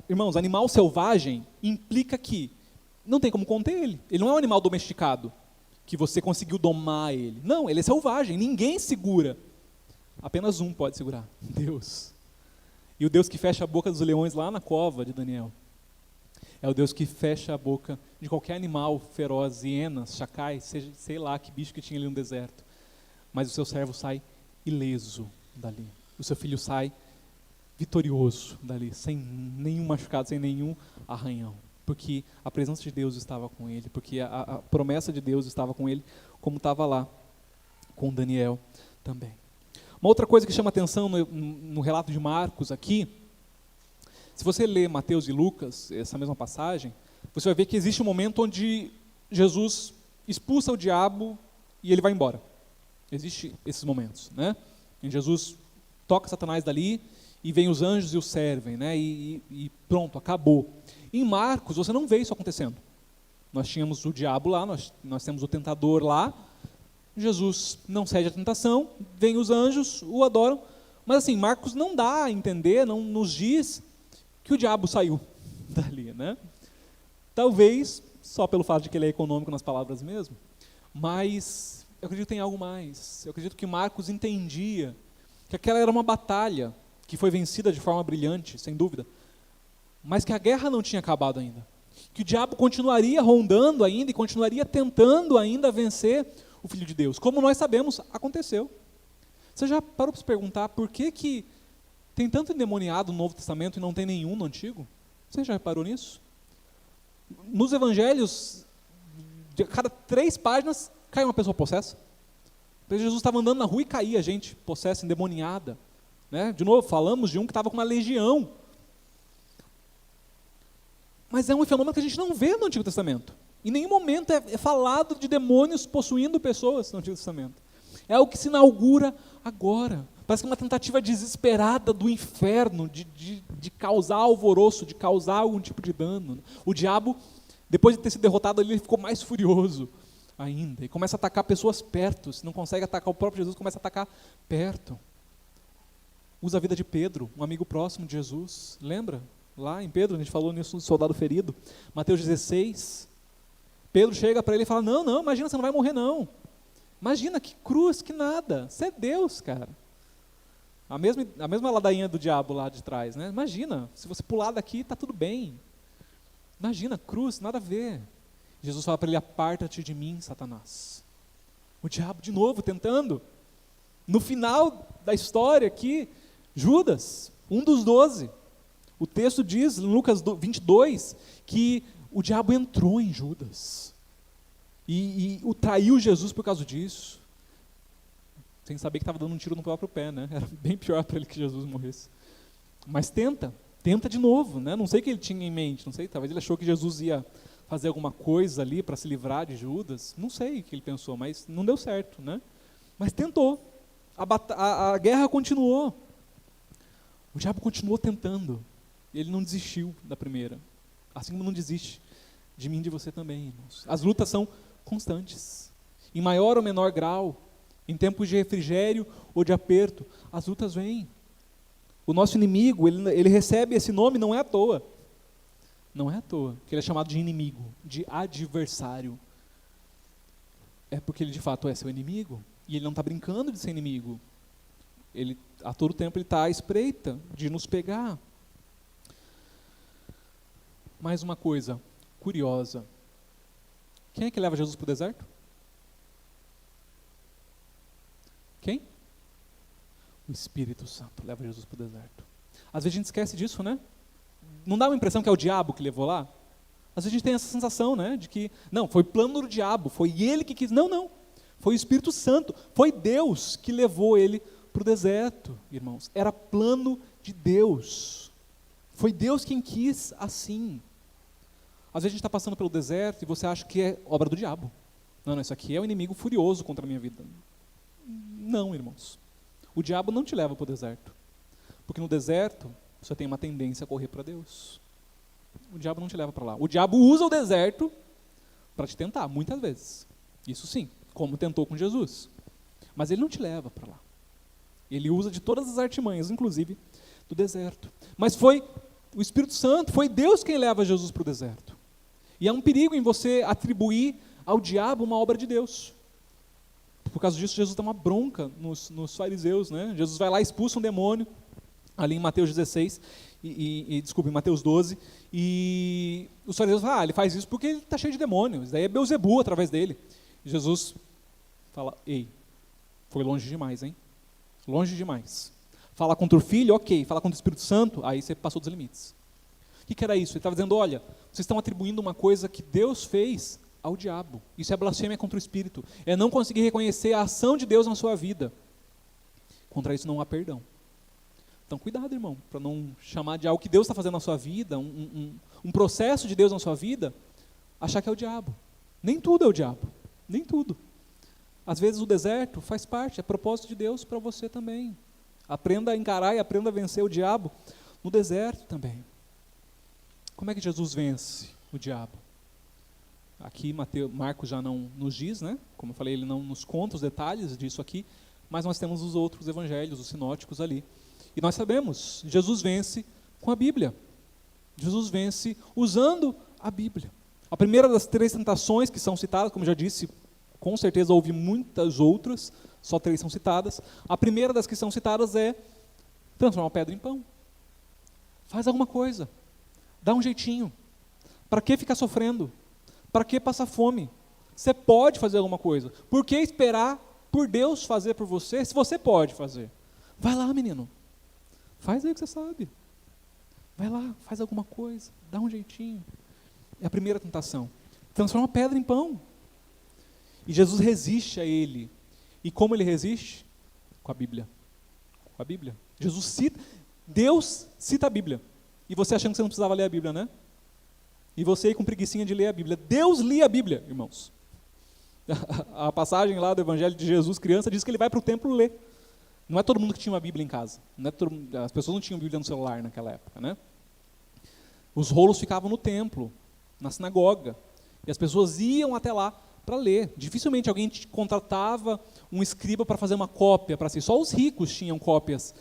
Irmãos, animal selvagem implica que não tem como conter ele. Ele não é um animal domesticado, que você conseguiu domar ele. Não, ele é selvagem, ninguém segura. Apenas um pode segurar, Deus. E o Deus que fecha a boca dos leões lá na cova de Daniel é o Deus que fecha a boca de qualquer animal feroz, hienas, chacais, seja, sei lá que bicho que tinha ali no deserto. Mas o seu servo sai ileso dali. O seu filho sai vitorioso dali, sem nenhum machucado, sem nenhum arranhão. Porque a presença de Deus estava com ele, porque a promessa de Deus estava com ele, como estava lá com Daniel também. Uma outra coisa que chama atenção no relato de Marcos aqui, se você ler Mateus e Lucas, essa mesma passagem, você vai ver que existe um momento onde Jesus expulsa o diabo e ele vai embora. Existem esses momentos, né? Em Jesus toca Satanás dali e vem os anjos e o servem, né? E pronto, acabou. Em Marcos, você não vê isso acontecendo. Nós tínhamos o diabo lá, nós temos o tentador lá, Jesus não cede à tentação, vem os anjos, o adoram, mas assim, Marcos não dá a entender, não nos diz que o diabo saiu dali, né? Talvez, só pelo fato de que ele é econômico nas palavras mesmo, mas eu acredito que tem algo mais. Eu acredito que Marcos entendia que aquela era uma batalha que foi vencida de forma brilhante, sem dúvida, mas que a guerra não tinha acabado ainda. Que o diabo continuaria rondando ainda e continuaria tentando ainda vencer o Filho de Deus. Como nós sabemos, aconteceu. Você já parou para se perguntar por que tem tanto endemoniado no Novo Testamento e não tem nenhum no Antigo? Você já reparou nisso? Nos evangelhos, de cada 3 páginas, cai uma pessoa possessa. Jesus estava andando na rua e caía gente possessa, endemoniada. Né? De novo, falamos de um que estava com uma legião. Mas é um fenômeno que a gente não vê no Antigo Testamento. Em nenhum momento é falado de demônios possuindo pessoas no Antigo Testamento. É o que se inaugura agora. Parece que é uma tentativa desesperada do inferno de causar alvoroço, de causar algum tipo de dano. O diabo, depois de ter sido derrotado ali, ele ficou mais furioso ainda. E começa a atacar pessoas perto. Se não consegue atacar o próprio Jesus, começa a atacar perto. Usa a vida de Pedro, um amigo próximo de Jesus. Lembra? Lá em Pedro, a gente falou nisso do soldado ferido. Mateus 16. Pedro chega para ele e fala, não, imagina, você não vai morrer não. Imagina, que cruz, que nada. Você é Deus, cara. A mesma ladainha do diabo lá de trás, né? Imagina, se você pular daqui, está tudo bem. Imagina, cruz, nada a ver. Jesus fala para ele, aparta-te de mim, Satanás. O diabo de novo tentando. No final da história aqui, Judas, um dos 12. O texto diz, em Lucas 22, que o diabo entrou em Judas. E o traiu Jesus por causa disso. Sem saber que estava dando um tiro no próprio pé, né? Era bem pior para ele que Jesus morresse. Mas tenta de novo, né? Não sei o que ele tinha em mente, não sei, talvez ele achou que Jesus ia fazer alguma coisa ali para se livrar de Judas. Não sei o que ele pensou, mas não deu certo, né? Mas tentou. A guerra continuou. O diabo continuou tentando. Ele não desistiu da primeira. Assim como não desiste de mim e de você também, irmãos. As lutas são constantes. Em maior ou menor grau, em tempos de refrigério ou de aperto, as lutas vêm. O nosso inimigo, ele recebe esse nome não é à toa. Não é à toa que ele é chamado de inimigo, de adversário. É porque ele de fato é seu inimigo. E ele não está brincando de ser inimigo. Ele, a todo tempo ele está à espreita de nos pegar. Mais uma coisa curiosa. Quem é que leva Jesus para o deserto? Quem? O Espírito Santo leva Jesus para o deserto. Às vezes a gente esquece disso, né? Não dá uma impressão que é o diabo que levou lá? Às vezes a gente tem essa sensação, né? De que, não, foi plano do diabo, foi ele que quis. Não. Foi o Espírito Santo, foi Deus que levou ele para o deserto, irmãos. Era plano de Deus. Foi Deus quem quis assim. Às vezes a gente está passando pelo deserto e você acha que é obra do diabo. Não, isso aqui é um inimigo furioso contra a minha vida. Não, irmãos. O diabo não te leva para o deserto. Porque no deserto, você tem uma tendência a correr para Deus. O diabo não te leva para lá. O diabo usa o deserto para te tentar, muitas vezes. Isso sim, como tentou com Jesus. Mas ele não te leva para lá. Ele usa de todas as artimanhas, inclusive do deserto. Mas foi o Espírito Santo, foi Deus quem leva Jesus para o deserto. E há um perigo em você atribuir ao diabo uma obra de Deus. Por causa disso, Jesus dá uma bronca nos fariseus, né? Jesus vai lá e expulsa um demônio, ali em Mateus 16, desculpa, em Mateus 12, e os fariseus falam, ele faz isso porque ele está cheio de demônios, daí é Beelzebu através dele. E Jesus fala, ei, foi longe demais, hein? Longe demais. Fala contra o Filho, ok. Fala contra o Espírito Santo, aí você passou dos limites. O que era isso? Ele estava dizendo, olha, vocês estão atribuindo uma coisa que Deus fez ao diabo. Isso é blasfêmia contra o Espírito. É não conseguir reconhecer a ação de Deus na sua vida. Contra isso não há perdão. Então cuidado, irmão, para não chamar de algo que Deus está fazendo na sua vida, um processo de Deus na sua vida, achar que é o diabo. Nem tudo é o diabo. Nem tudo. Às vezes o deserto faz parte, é propósito de Deus para você também. Aprenda a encarar e aprenda a vencer o diabo no deserto também. Como é que Jesus vence o diabo? Aqui Marcos já não nos diz, né? Como eu falei, ele não nos conta os detalhes disso aqui, mas nós temos os outros evangelhos, os sinóticos ali. E nós sabemos, Jesus vence com a Bíblia. Jesus vence usando a Bíblia. A primeira das 3 tentações que são citadas, como já disse, com certeza houve muitas outras, só 3 são citadas. A primeira das que são citadas é transformar uma pedra em pão. Faz alguma coisa. Dá um jeitinho. Para que ficar sofrendo? Para que passar fome? Você pode fazer alguma coisa. Por que esperar por Deus fazer por você, se você pode fazer? Vai lá, menino. Faz aí o que você sabe. Vai lá, faz alguma coisa. Dá um jeitinho. É a primeira tentação. Transforma a pedra em pão. E Jesus resiste a ele. E como ele resiste? Com a Bíblia. Com a Bíblia. Jesus cita, Deus cita a Bíblia. E você achando que você não precisava ler a Bíblia, né? E você aí com preguicinha de ler a Bíblia. Deus lia a Bíblia, irmãos. A passagem lá do Evangelho de Jesus, criança, diz que ele vai para o templo ler. Não é todo mundo que tinha uma Bíblia em casa. As pessoas não tinham Bíblia no celular naquela época, né? Os rolos ficavam no templo, na sinagoga. E as pessoas iam até lá para ler. Dificilmente alguém contratava um escriba para fazer uma cópia para si. Só os ricos tinham cópias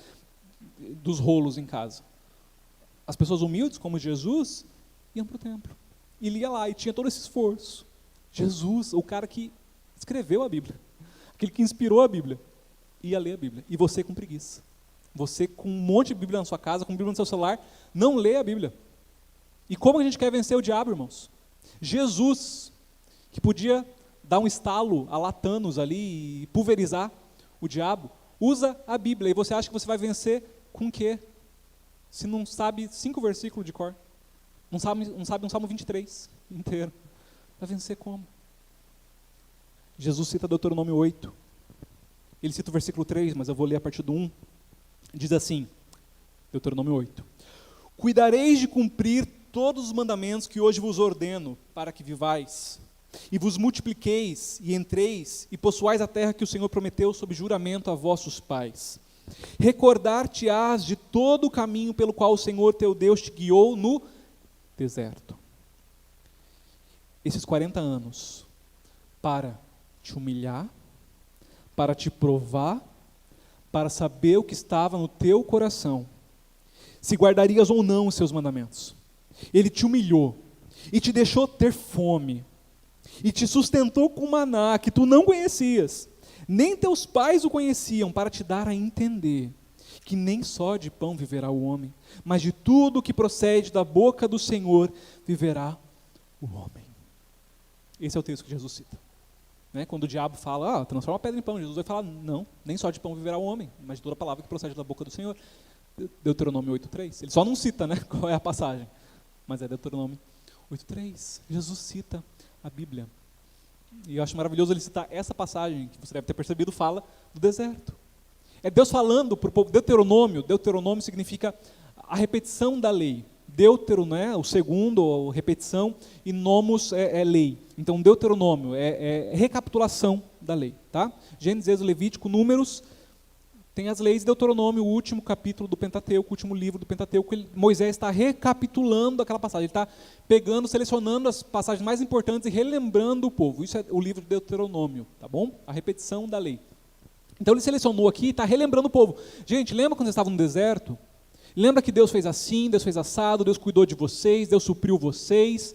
dos rolos em casa. As pessoas humildes, como Jesus, iam para o templo. E lia lá, e tinha todo esse esforço. Jesus, o cara que escreveu a Bíblia, aquele que inspirou a Bíblia, ia ler a Bíblia. E você com preguiça. Você com um monte de Bíblia na sua casa, com Bíblia no seu celular, não lê a Bíblia. E como a gente quer vencer o diabo, irmãos? Jesus, que podia dar um estalo a Latanos ali e pulverizar o diabo, usa a Bíblia. E você acha que você vai vencer com o quê? Se não sabe 5 versículos de cor. Não sabe um Salmo 23 inteiro. Vai vencer como? Jesus cita Deuteronômio 8. Ele cita o versículo 3, mas eu vou ler a partir do 1. Diz assim, Deuteronômio 8. Cuidareis de cumprir todos os mandamentos que hoje vos ordeno, para que vivais, e vos multipliqueis, e entreis, e possuais a terra que o Senhor prometeu sob juramento a vossos pais. Recordar-te-ás de todo o caminho pelo qual o Senhor teu Deus te guiou no deserto. Esses 40 anos, para te humilhar, para te provar, para saber o que estava no teu coração, se guardarias ou não os seus mandamentos. Ele te humilhou, e te deixou ter fome, e te sustentou com maná que tu não conhecias, nem teus pais o conheciam, para te dar a entender que nem só de pão viverá o homem, mas de tudo que procede da boca do Senhor viverá o homem. Esse é o texto que Jesus cita. Né? Quando o diabo fala, transforma a pedra em pão, Jesus vai falar, não, nem só de pão viverá o homem, mas de toda a palavra que procede da boca do Senhor. Deuteronômio 8:3. Ele só não cita, né, qual é a passagem, mas é Deuteronômio 8:3. Jesus cita a Bíblia. E eu acho maravilhoso ele citar essa passagem, que você deve ter percebido, fala do deserto. É Deus falando para o povo. Deuteronômio significa a repetição da lei. Deutero, né, o segundo, a repetição, e nomos é lei. Então, Deuteronômio é recapitulação da lei. Tá? Gênesis, Êxodo, Levítico, Números, tem as leis. Deuteronômio, o último capítulo do Pentateuco, o último livro do Pentateuco, Moisés está recapitulando aquela passagem. Ele está pegando, selecionando as passagens mais importantes e relembrando o povo. Isso é o livro de Deuteronômio, tá bom? A repetição da lei. Então ele selecionou aqui e está relembrando o povo. Gente, lembra quando vocês estavam no deserto? Lembra que Deus fez assim, Deus fez assado, Deus cuidou de vocês, Deus supriu vocês.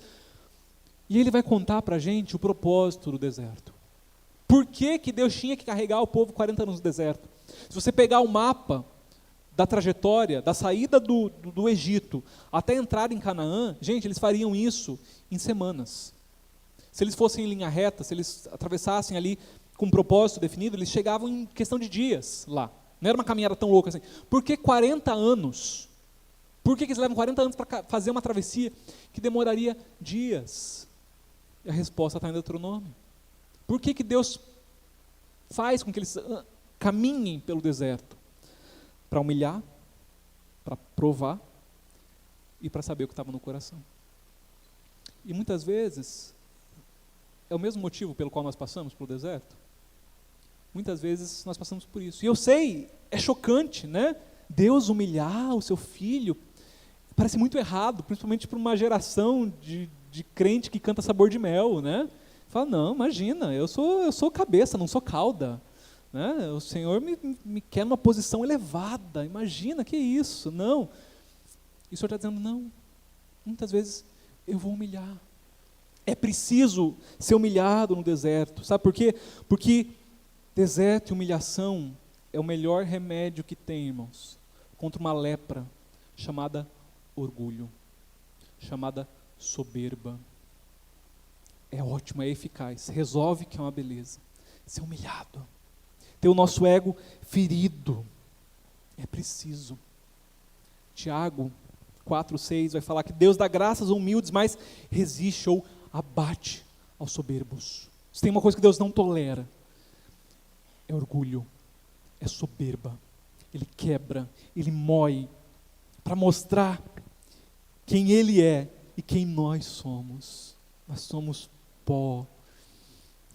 E ele vai contar para a gente o propósito do deserto. Por que que Deus tinha que carregar o povo 40 anos no deserto? Se você pegar o mapa da trajetória, da saída do Egito até entrar em Canaã, gente, eles fariam isso em semanas. Se eles fossem em linha reta, se eles atravessassem ali com um propósito definido, eles chegavam em questão de dias lá. Não era uma caminhada tão louca assim. Por que 40 anos? Por que eles levam 40 anos para fazer uma travessia que demoraria dias? E a resposta está em Deuteronômio. Por que que Deus faz com que eles caminhem pelo deserto? Para humilhar, para provar e para saber o que estava no coração. E muitas vezes, é o mesmo motivo pelo qual nós passamos pelo deserto? Muitas vezes nós passamos por isso. E eu sei, é chocante, né? Deus humilhar o seu filho, parece muito errado, principalmente para uma geração de crente que canta sabor de mel, né? Fala, não, imagina, eu sou cabeça, não sou cauda. Né? O Senhor me quer numa posição elevada, imagina, que isso? Não. E o Senhor está dizendo, não, muitas vezes eu vou humilhar. É preciso ser humilhado no deserto. Sabe por quê? Porque deserto e humilhação é o melhor remédio que tem, irmãos, contra uma lepra chamada orgulho, chamada soberba. É ótimo, é eficaz, resolve, que é uma beleza. Ser humilhado, ter o nosso ego ferido, é preciso. Tiago 4,6 vai falar que Deus dá graças aos humildes, mas resiste ou abate aos soberbos. Se tem uma coisa que Deus não tolera, é orgulho, é soberba. Ele quebra, ele mói, para mostrar quem Ele é e quem nós somos. Nós somos pó.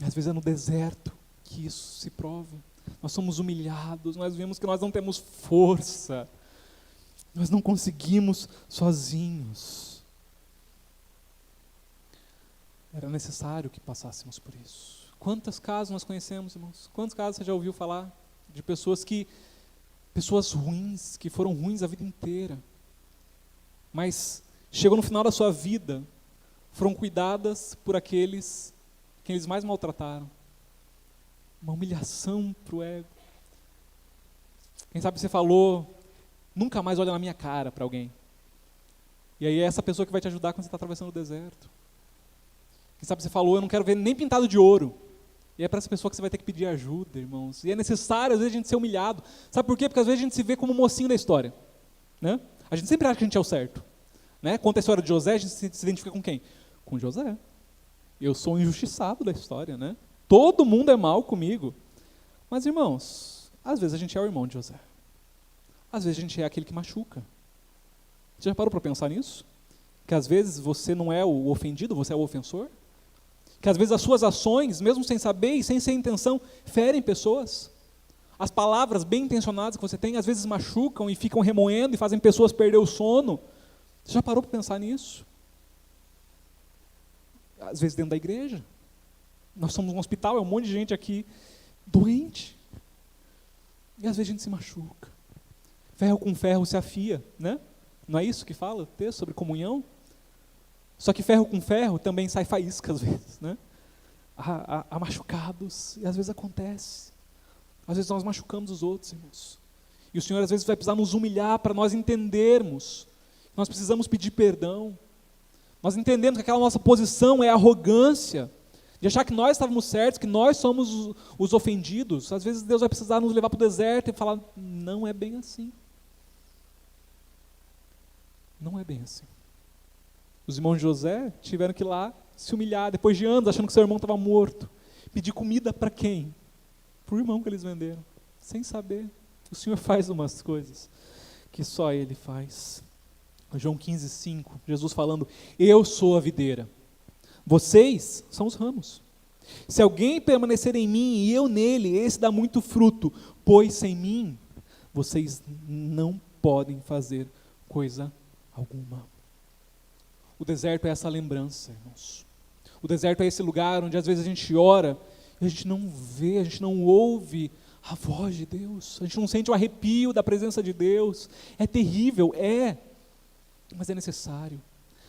Às vezes é no deserto que isso se prova. Nós somos humilhados, nós vemos que nós não temos força. Nós não conseguimos sozinhos. Era necessário que passássemos por isso. Quantos casos nós conhecemos, irmãos? Quantos casos você já ouviu falar de pessoas ruins, que foram ruins a vida inteira, mas chegou no final da sua vida, foram cuidadas por aqueles que eles mais maltrataram. Uma humilhação para o ego. Quem sabe você falou, nunca mais olha na minha cara para alguém. E aí é essa pessoa que vai te ajudar quando você está atravessando o deserto. Quem sabe você falou, eu não quero ver nem pintado de ouro. E é para essa pessoa que você vai ter que pedir ajuda, irmãos. E é necessário, às vezes, a gente ser humilhado. Sabe por quê? Porque às vezes a gente se vê como o mocinho da história. Né? A gente sempre acha que a gente é o certo. Né? Conta a história de José, a gente se identifica com quem? Com José. Eu sou o injustiçado da história. Né? Todo mundo é mal comigo. Mas, irmãos, às vezes a gente é o irmão de José. Às vezes a gente é aquele que machuca. Você já parou para pensar nisso? Que às vezes você não é o ofendido, você é o ofensor? Que às vezes as suas ações, mesmo sem saber e sem ser intenção, ferem pessoas. As palavras bem intencionadas que você tem, às vezes machucam e ficam remoendo e fazem pessoas perder o sono. Você já parou para pensar nisso? Às vezes dentro da igreja. Nós somos um hospital, é um monte de gente aqui doente. E às vezes a gente se machuca. Ferro com ferro se afia, né? Não é isso que fala o texto sobre comunhão? Só que ferro com ferro também sai faísca às vezes, né? Há machucados, e às vezes acontece. Às vezes nós machucamos os outros, irmãos. E o Senhor às vezes vai precisar nos humilhar para nós entendermos. Nós precisamos pedir perdão. Nós entendemos que aquela nossa posição é arrogância, de achar que nós estávamos certos, que nós somos os ofendidos. Às vezes Deus vai precisar nos levar para o deserto e falar, não é bem assim. Não é bem assim. Os irmãos de José tiveram que ir lá se humilhar, depois de anos, achando que seu irmão estava morto. Pedir comida para quem? Para o irmão que eles venderam, sem saber. O Senhor faz umas coisas que só Ele faz. João 15:5, Jesus falando, eu sou a videira, vocês são os ramos. Se alguém permanecer em mim e eu nele, esse dá muito fruto, pois sem mim, vocês não podem fazer coisa alguma. O deserto é essa lembrança, irmãos. O deserto é esse lugar onde às vezes a gente ora e a gente não vê, a gente não ouve a voz de Deus, a gente não sente o arrepio da presença de Deus. É terrível, mas é necessário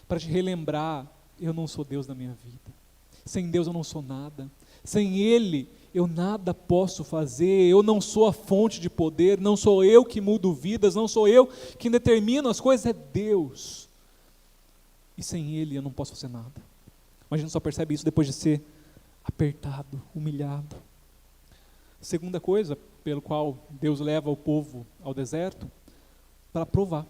para te relembrar: eu não sou Deus na minha vida. Sem Deus eu não sou nada. Sem Ele eu nada posso fazer. Eu não sou a fonte de poder, não sou eu que mudo vidas, não sou eu que determino as coisas, é Deus. E sem Ele eu não posso fazer nada. Mas a gente só percebe isso depois de ser apertado, humilhado. Segunda coisa pelo qual Deus leva o povo ao deserto, para provar.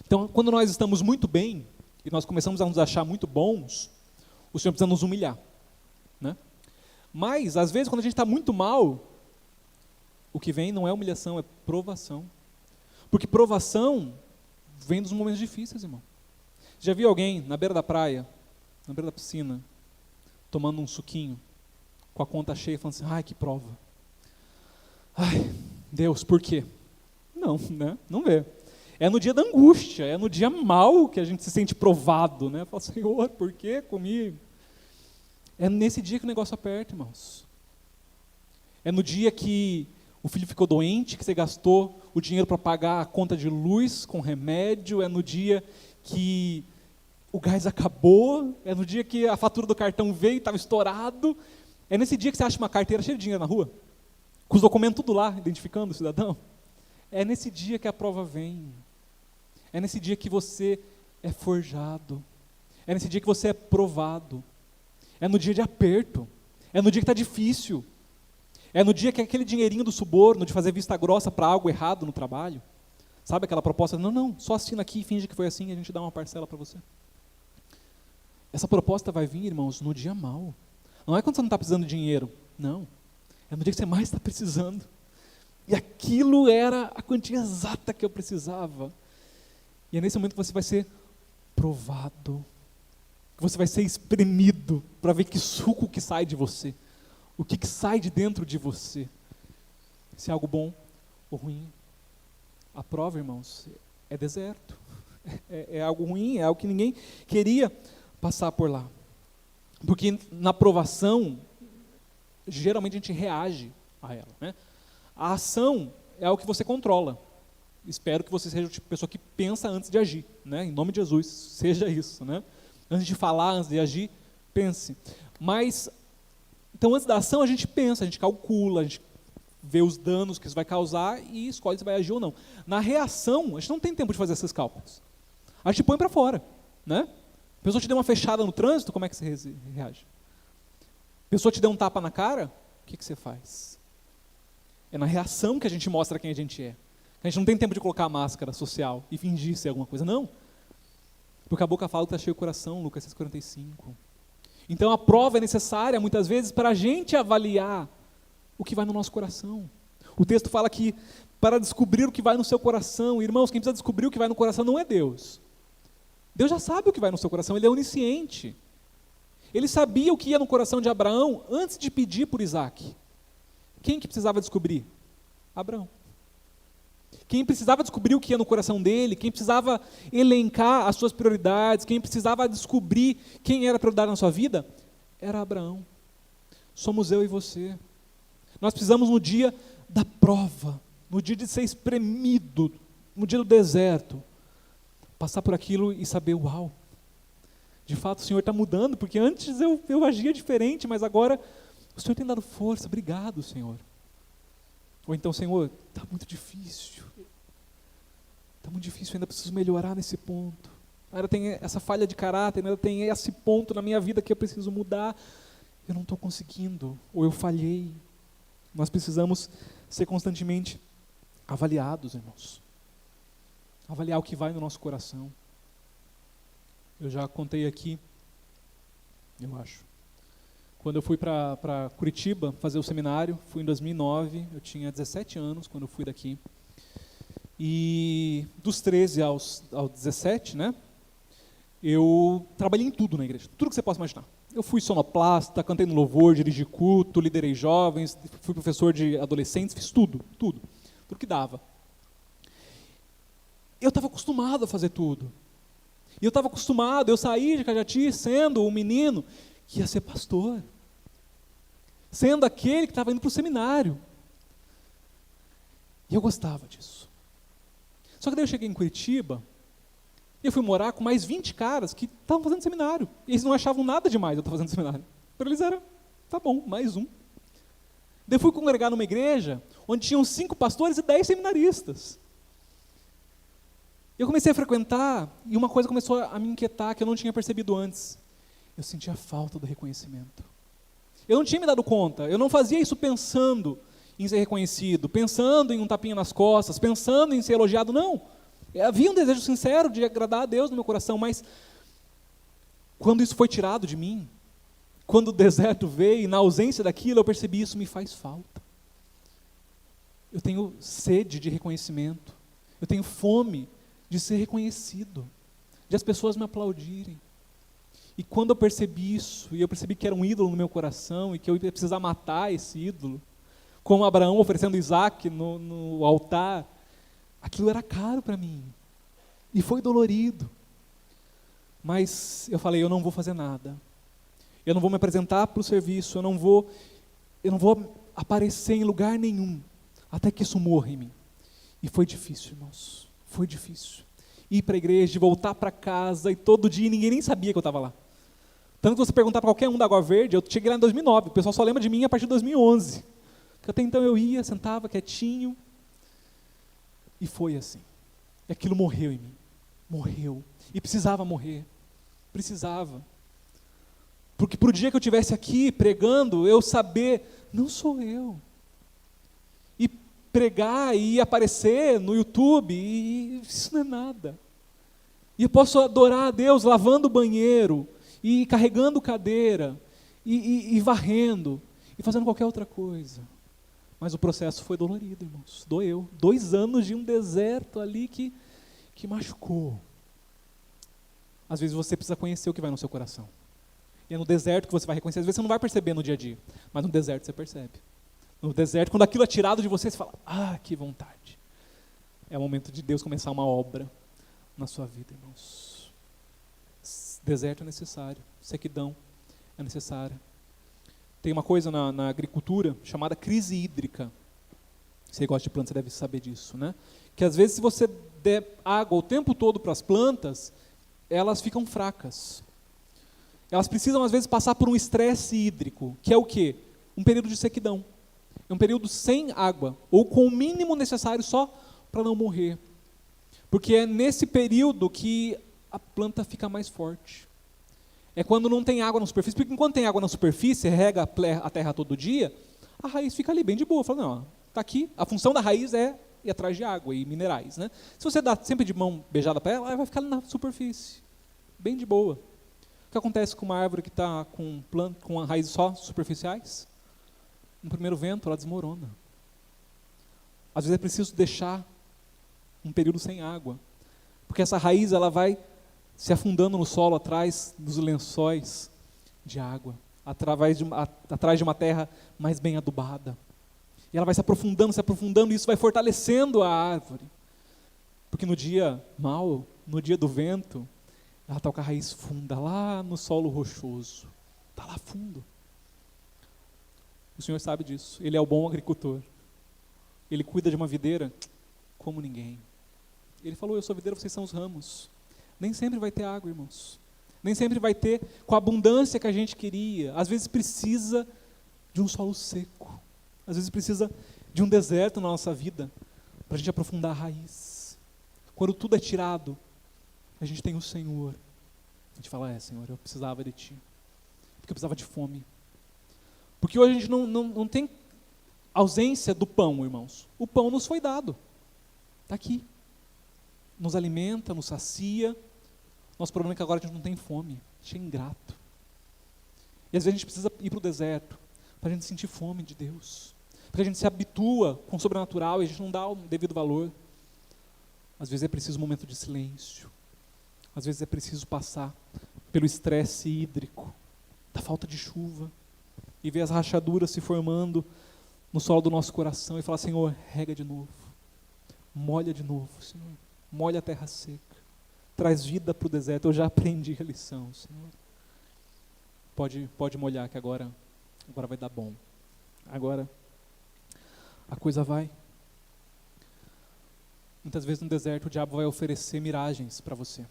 Então, quando nós estamos muito bem, e nós começamos a nos achar muito bons, o Senhor precisa nos humilhar, né? Mas, às vezes, quando a gente está muito mal, o que vem não é humilhação, é provação. Porque provação vem dos momentos difíceis, irmão. Já viu alguém na beira da praia, na beira da piscina, tomando um suquinho, com a conta cheia, falando assim: ai, que prova. Ai, Deus, por quê? Não, né? Não vê. É no dia da angústia, é no dia mal que a gente se sente provado, né? Fala: Senhor, por que comigo? É nesse dia que o negócio aperta, irmãos. É no dia que o filho ficou doente, que você gastou o dinheiro para pagar a conta de luz com remédio, é no dia que o gás acabou, é no dia que a fatura do cartão veio e estava estourado. É nesse dia que você acha uma carteira cheia de dinheiro na rua, com os documentos tudo lá, identificando o cidadão. É nesse dia que a prova vem. É nesse dia que você é forjado. É nesse dia que você é provado. É no dia de aperto. É no dia que está difícil. É no dia que aquele dinheirinho do suborno, de fazer vista grossa para algo errado no trabalho, sabe aquela proposta: não, só assina aqui e finge que foi assim e a gente dá uma parcela para você. Essa proposta vai vir, irmãos, no dia mau. Não é quando você não está precisando de dinheiro, não. É no dia que você mais está precisando. E aquilo era a quantia exata que eu precisava. E é nesse momento que você vai ser provado, que você vai ser espremido para ver que suco que sai de você, o que sai de dentro de você, se é algo bom ou ruim. A prova, irmãos, é deserto, é algo ruim, é algo que ninguém queria passar por lá, porque na provação geralmente a gente reage a ela, né? A ação é algo que você controla. Espero que você seja o tipo de pessoa que pensa antes de agir, né? Em nome de Jesus, seja isso, né? Antes de falar, antes de agir, pense. Mas, então antes da ação a gente pensa, a gente calcula, a gente vê os danos que isso vai causar e escolhe se vai agir ou não. Na reação, a gente não tem tempo de fazer esses cálculos. A gente põe para fora, né? A pessoa te deu uma fechada no trânsito, como é que você reage? A pessoa te deu um tapa na cara, o que você faz? É na reação que a gente mostra quem a gente é. A gente não tem tempo de colocar a máscara social e fingir ser alguma coisa, não. Porque a boca fala que está cheio o coração, Lucas 6,45. Então a prova é necessária, muitas vezes, para a gente avaliar o que vai no nosso coração. O texto fala que para descobrir o que vai no seu coração, irmãos, quem precisa descobrir o que vai no coração não é Deus. Deus já sabe o que vai no seu coração, Ele é onisciente. Ele sabia o que ia no coração de Abraão antes de pedir por Isaac. Quem que precisava descobrir? Abraão. Quem precisava descobrir o que ia no coração dele, quem precisava elencar as suas prioridades, quem precisava descobrir quem era a prioridade na sua vida, era Abraão. Somos eu e você. Nós precisamos no dia da prova, no dia de ser espremido, no dia do deserto, passar por aquilo e saber: uau, de fato o Senhor está mudando, porque antes eu agia diferente, mas agora o Senhor tem dado força, obrigado, Senhor. Ou então: Senhor, está muito difícil, ainda preciso melhorar nesse ponto, ainda tem essa falha de caráter, ainda tem esse ponto na minha vida que eu preciso mudar, eu não estou conseguindo, ou eu falhei. Nós precisamos ser constantemente avaliados, irmãos. Avaliar o que vai no nosso coração. Eu já contei aqui, eu acho, quando eu fui para Curitiba fazer o seminário, fui em 2009, eu tinha 17 anos quando eu fui daqui. E dos 13 aos 17, né, eu trabalhei em tudo na igreja, tudo que você possa imaginar. Eu fui sonoplasta, cantei no louvor, dirigi culto, liderei jovens, fui professor de adolescentes, fiz tudo que dava. Eu estava acostumado a fazer tudo. E eu saí de Cajati sendo um menino que ia ser pastor. sendo aquele que estava indo para o seminário. E eu gostava disso. Só que daí eu cheguei em Curitiba, e eu fui morar com mais 20 caras que estavam fazendo seminário. E eles não achavam nada demais eu estar fazendo seminário. Para eles era, tá bom, mais um. Daí eu fui congregar numa igreja onde tinham 5 pastores e 10 seminaristas. Eu comecei a frequentar e uma coisa começou a me inquietar que eu não tinha percebido antes. Eu sentia falta do reconhecimento. Eu não tinha me dado conta, eu não fazia isso pensando em ser reconhecido, pensando em um tapinha nas costas, pensando em ser elogiado, não. Havia um desejo sincero de agradar a Deus no meu coração, mas quando isso foi tirado de mim, quando o deserto veio, e na ausência daquilo, eu percebi isso me faz falta. Eu tenho sede de reconhecimento, eu tenho fome de ser reconhecido, de as pessoas me aplaudirem. E quando eu percebi isso, e eu percebi que era um ídolo no meu coração, e que eu ia precisar matar esse ídolo, como Abraão oferecendo Isaac no altar, aquilo era caro para mim, e foi dolorido. Mas eu falei, eu não vou fazer nada, eu não vou me apresentar para o serviço, eu não vou aparecer em lugar nenhum, até que isso morra em mim. E foi difícil, irmãos, foi difícil. Ir para a igreja, voltar para casa, e todo dia ninguém nem sabia que eu estava lá. Tanto que você perguntar para qualquer um da Água Verde, eu cheguei lá em 2009, o pessoal só lembra de mim a partir de 2011. Porque até então eu ia, sentava quietinho, e foi assim. E aquilo morreu em mim, morreu. E precisava morrer, precisava. Porque para o dia que eu estivesse aqui pregando, eu saber, não sou eu. E pregar e aparecer no YouTube, e isso não é nada. E eu posso adorar a Deus lavando o banheiro, e carregando cadeira, e varrendo, e fazendo qualquer outra coisa. Mas o processo foi dolorido, irmãos, doeu. 2 anos de um deserto ali que machucou. Às vezes você precisa conhecer o que vai no seu coração. E é no deserto que você vai reconhecer. Às vezes você não vai perceber no dia a dia, mas no deserto você percebe. No deserto, quando aquilo é tirado de você, você fala, que vontade. É o momento de Deus começar uma obra na sua vida, irmãos. Deserto é necessário, sequidão é necessária. Tem uma coisa na agricultura chamada crise hídrica. Você gosta de plantas, você deve saber disso, né? Que às vezes se você der água o tempo todo para as plantas, elas ficam fracas. Elas precisam às vezes passar por um estresse hídrico, que é o quê? Um período de sequidão. É um período sem água, ou com o mínimo necessário só para não morrer. Porque é nesse período que a planta fica mais forte. É quando não tem água na superfície, porque enquanto tem água na superfície, rega a terra todo dia, a raiz fica ali bem de boa. Fala, não, está aqui, a função da raiz é ir atrás de água e minerais. Né? Se você dá sempre de mão beijada para ela vai ficar ali na superfície, bem de boa. O que acontece com uma árvore que está com raízes só superficiais? No primeiro vento, ela desmorona. Às vezes é preciso deixar um período sem água, porque essa raiz ela vai se afundando no solo atrás dos lençóis de água, atrás de uma terra mais bem adubada. E ela vai se aprofundando, e isso vai fortalecendo a árvore. Porque no dia mau, no dia do vento, ela está com a raiz funda, lá no solo rochoso. Está lá fundo. O Senhor sabe disso. Ele é o bom agricultor. Ele cuida de uma videira como ninguém. Ele falou, eu sou a videira, vocês são os ramos. Nem sempre vai ter água, irmãos. Nem sempre vai ter com a abundância que a gente queria. Às vezes precisa de um solo seco. Às vezes precisa de um deserto na nossa vida para a gente aprofundar a raiz. Quando tudo é tirado, a gente tem o Senhor. A gente fala, Senhor, eu precisava de Ti. Porque eu precisava de fome. Porque hoje a gente não tem ausência do pão, irmãos. O pão nos foi dado. Está aqui. Nos alimenta, nos sacia. Nosso problema é que agora a gente não tem fome. A gente é ingrato. E às vezes a gente precisa ir para o deserto para a gente sentir fome de Deus. Porque a gente se habitua com o sobrenatural e a gente não dá o devido valor. Às vezes é preciso um momento de silêncio. Às vezes é preciso passar pelo estresse hídrico, da falta de chuva, e ver as rachaduras se formando no solo do nosso coração e falar, Senhor, rega de novo. Molha de novo, Senhor. Molha a terra seca. Traz vida para o deserto. Eu já aprendi a lição, Senhor. Pode molhar que agora vai dar bom. Agora, a coisa vai. Muitas vezes no deserto o diabo vai oferecer miragens para você.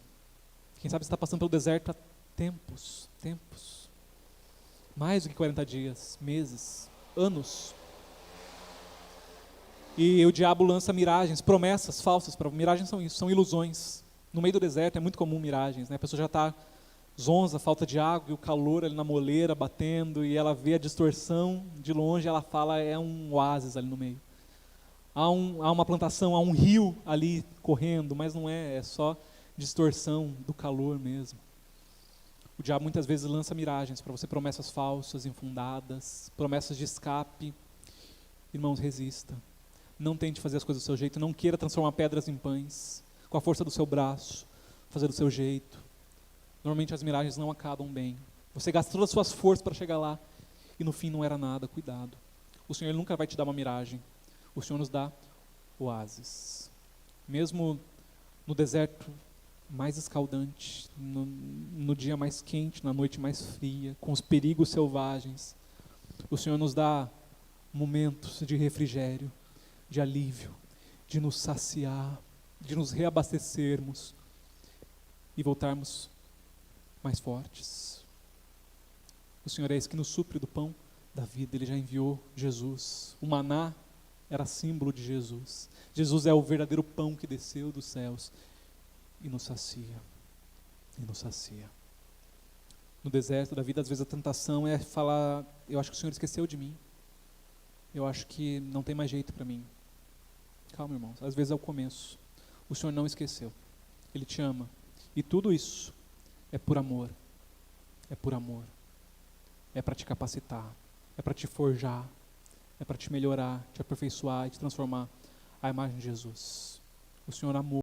Quem sabe você está passando pelo deserto há tempos. Mais do que 40 dias, meses, anos. E o diabo lança miragens, promessas falsas. Miragens são isso, são ilusões. No meio do deserto é muito comum miragens, né? A pessoa já está zonza, falta de água e o calor ali na moleira batendo, e ela vê a distorção de longe, ela fala, é um oásis ali no meio. Há uma plantação, há um rio ali correndo, mas não é só distorção do calor mesmo. O diabo muitas vezes lança miragens para você, promessas falsas, infundadas, promessas de escape. Irmãos, resista. Não tente fazer as coisas do seu jeito, não queira transformar pedras em pães, com a força do seu braço, fazer do seu jeito. Normalmente as miragens não acabam bem. Você gasta todas as suas forças para chegar lá, e no fim não era nada, cuidado. O Senhor nunca vai te dar uma miragem. O Senhor nos dá oásis. Mesmo no deserto mais escaldante, no dia mais quente, na noite mais fria, com os perigos selvagens, o Senhor nos dá momentos de refrigério, de alívio, de nos saciar, de nos reabastecermos e voltarmos mais fortes. O Senhor é esse que nos supre do pão da vida. Ele já enviou Jesus. O maná era símbolo de Jesus. Jesus é o verdadeiro pão que desceu dos céus e nos sacia. E nos sacia. No deserto da vida, às vezes a tentação é falar, eu acho que o Senhor esqueceu de mim. Eu acho que não tem mais jeito para mim. Calma, irmãos. Às vezes é o começo. O Senhor não esqueceu. Ele te ama. E tudo isso é por amor. É por amor. É para te capacitar. É para te forjar. É para te melhorar, te aperfeiçoar e te transformar à imagem de Jesus. O Senhor amou